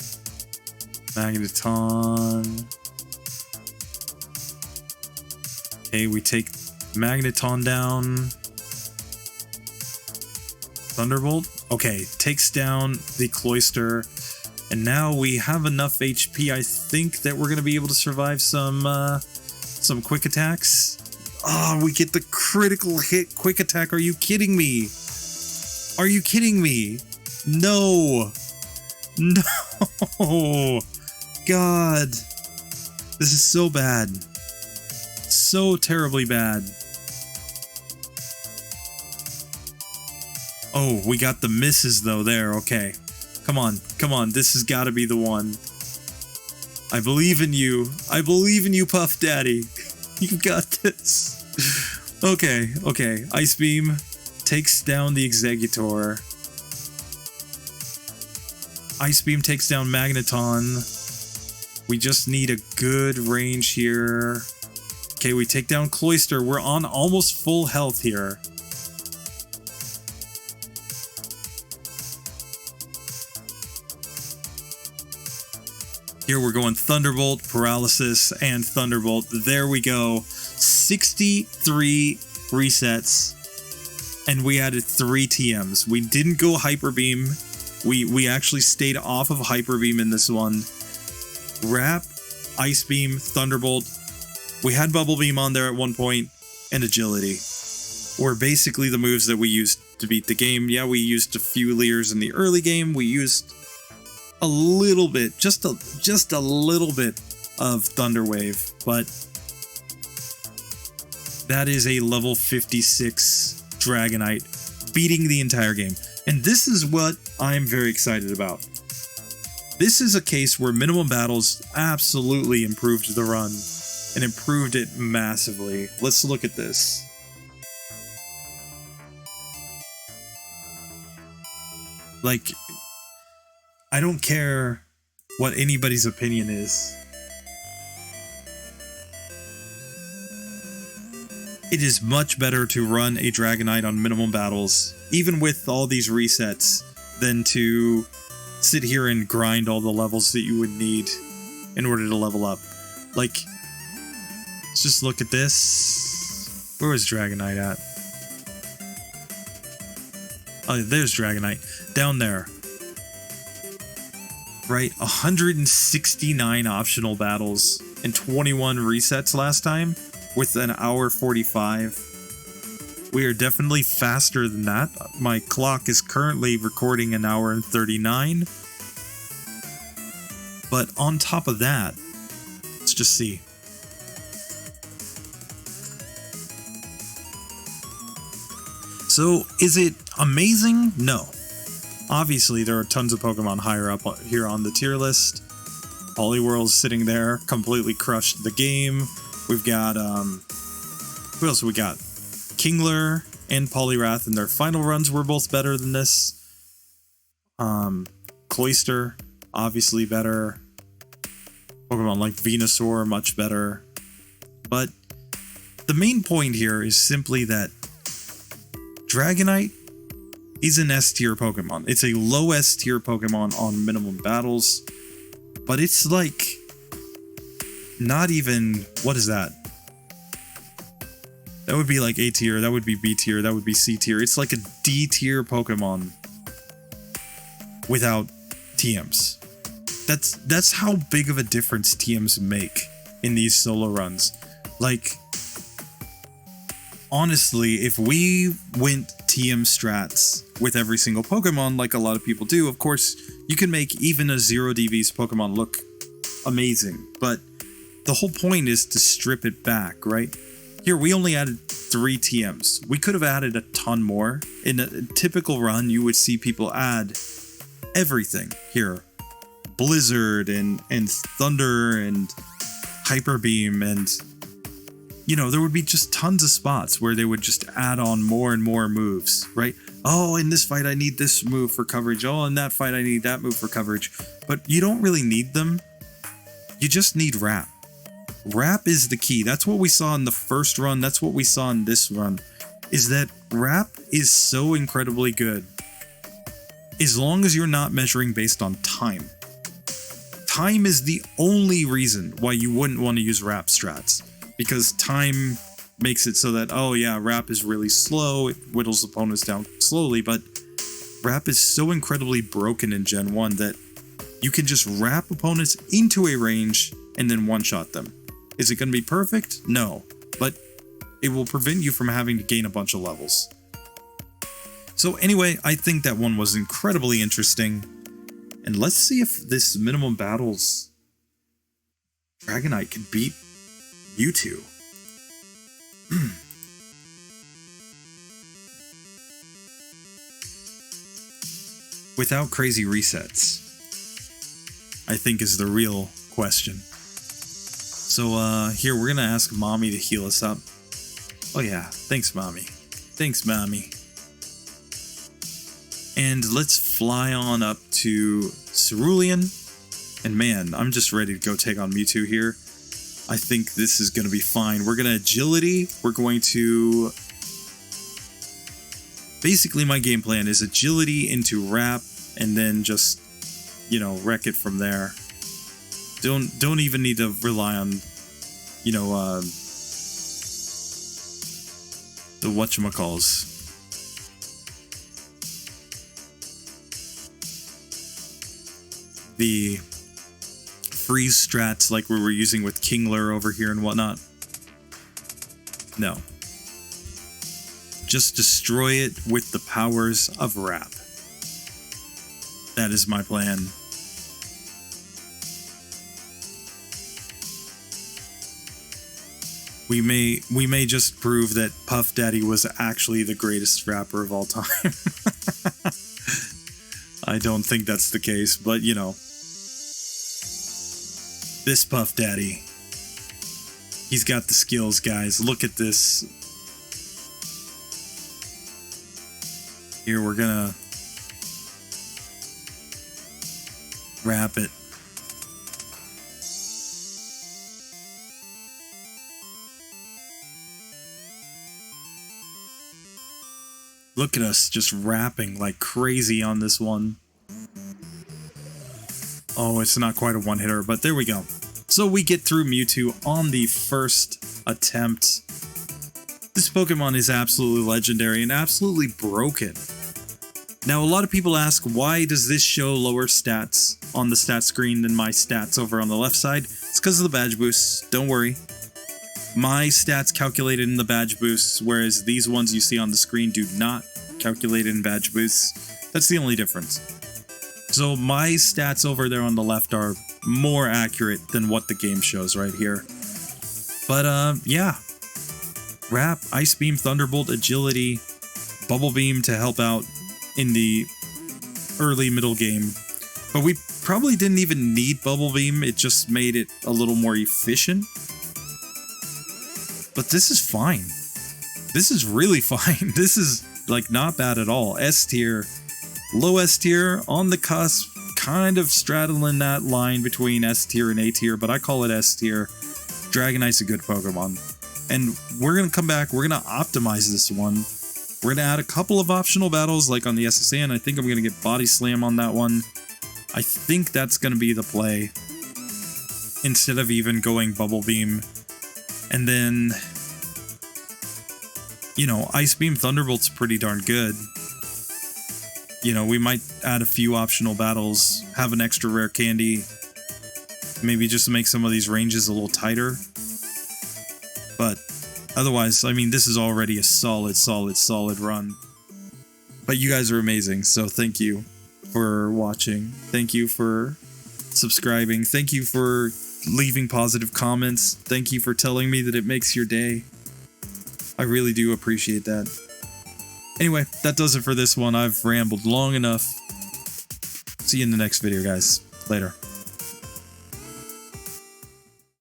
Magneton. Okay, we take Magneton down. Thunderbolt. Okay, takes down the Cloyster. And now we have enough HP, I think, that we're going to be able to survive some quick attacks. Ah, we get the critical hit quick attack. Are you kidding me? Are you kidding me? No. No. God. This is so bad. So terribly bad. Oh, we got the misses though there. Okay. Come on. Come on. This has got to be the one. I believe in you. I believe in you, Puff Daddy. You got this. Okay. Okay. Ice Beam takes down the Executor. Ice Beam takes down Magneton. We just need a good range here. Okay, we take down Cloyster. We're on almost full health here. Here we're going Thunderbolt, Paralysis, and Thunderbolt. There we go. 63 resets. And we added 3 TMs. We didn't go Hyper Beam. We actually stayed off of Hyper Beam in this one. Wrap, Ice Beam, Thunderbolt. We had Bubble Beam on there at one point, and Agility were basically the moves that we used to beat the game. Yeah, we used a few Leers in the early game. We used a little bit, just a little bit of Thunder Wave, but that is a level 56 Dragonite beating the entire game. And this is what I'm very excited about. This is a case where minimum battles absolutely improved the run and improved it massively. Let's look at this. Like, I don't care what anybody's opinion is. It is much better to run a Dragonite on minimum battles, even with all these resets, than to sit here and grind all the levels that you would need in order to level up. Like, let's just look at this. Where was Dragonite at? Oh, there's Dragonite. Down there. Right, 169 optional battles and 21 resets last time with an hour 45. We are definitely faster than that. My clock is currently recording an hour and 39. But on top of that, let's just see. So, is it amazing? No. Obviously, there are tons of Pokemon higher up here on the tier list. Poliwhirl's sitting there, completely crushed the game. We've got, who else we got? Kingler and Poliwrath in their final runs were both better than this. Cloyster, obviously better. Pokemon like Venusaur, much better. But the main point here is simply that Dragonite is an S tier Pokemon. It's a low S tier Pokemon on minimum battles, but it's like not even, what is that? That would be like A tier, that would be B tier, that would be C tier. It's like a D tier Pokemon without TMs. That's how big of a difference TMs make in these solo runs. Like, honestly, if we went TM strats with every single Pokemon like a lot of people do, of course, you can make even a 0 DV's Pokemon look amazing, but the whole point is to strip it back, right? Here, we only added 3 TMs. We could have added a ton more. In a typical run, you would see people add everything. Here, Blizzard and Thunder and Hyper Beam, and you know, there would be just tons of spots where they would just add on more and more moves, right? Oh, in this fight I need this move for coverage. Oh, in that fight I need that move for coverage. But you don't really need them. You just need wrap. Wrap is the key. That's what we saw in the first run. That's what we saw in this run. Is that wrap is so incredibly good. As long as you're not measuring based on time. Time is the only reason why you wouldn't want to use wrap strats. Because time makes it so that, oh yeah, wrap is really slow, it whittles opponents down slowly, but wrap is so incredibly broken in Gen 1 that you can just wrap opponents into a range and then one-shot them. Is it going to be perfect? No, but it will prevent you from having to gain a bunch of levels. So anyway, I think that one was incredibly interesting, and let's see if this minimum battles Dragonite can beat Mewtwo. Without crazy resets, I think is the real question. So here, we're gonna ask Mommy to heal us up. Oh yeah, thanks Mommy. Thanks Mommy. And let's fly on up to Cerulean. And man, I'm just ready to go take on Mewtwo here. I think this is going to be fine. We're going to agility. We're going to... Basically, my game plan is agility into wrap, and then just, you know, wreck it from there. Don't even need to rely on, you know, the whatchamacalls. The freeze strats like we were using with Kingler over here and whatnot. No. Just destroy it with the powers of wrap. That is my plan. We may just prove that Puff Daddy was actually the greatest rapper of all time. I don't think that's the case, but you know. This Puff Daddy. He's got the skills, guys. Look at this. Here, we're gonna wrap it. Look at us just rapping like crazy on this one. Oh, it's not quite a one-hitter, but there we go. So we get through Mewtwo on the first attempt. This Pokemon is absolutely legendary and absolutely broken. Now, a lot of people ask, why does this show lower stats on the stat screen than my stats over on the left side? It's because of the badge boosts. Don't worry. My stats calculated in the badge boosts, whereas these ones you see on the screen do not calculate in badge boosts. That's the only difference. So my stats over there on the left are more accurate than what the game shows right here. But yeah. Wrap, Ice Beam, Thunderbolt, Agility, Bubble Beam to help out in the early middle game. But we probably didn't even need Bubble Beam, it just made it a little more efficient. But this is fine. This is really fine. This is like not bad at all. S tier. Low S tier, on the cusp, kind of straddling that line between S tier and A tier, but I call it S tier. Dragonite's a good Pokemon. And we're going to come back, we're going to optimize this one. We're going to add a couple of optional battles like on the SSN. I think I'm going to get Body Slam on that one. I think that's going to be the play. Instead of even going Bubble Beam. And then, you know, Ice Beam Thunderbolt's pretty darn good. You know, we might add a few optional battles, have an extra rare candy, maybe just to make some of these ranges a little tighter. But otherwise, I mean, this is already a solid run. But you guys are amazing, so thank you for watching. Thank you for subscribing. Thank you for leaving positive comments. Thank you for telling me that it makes your day. I really do appreciate that. Anyway, that does it for this one. I've rambled long enough. See you in the next video, guys. Later.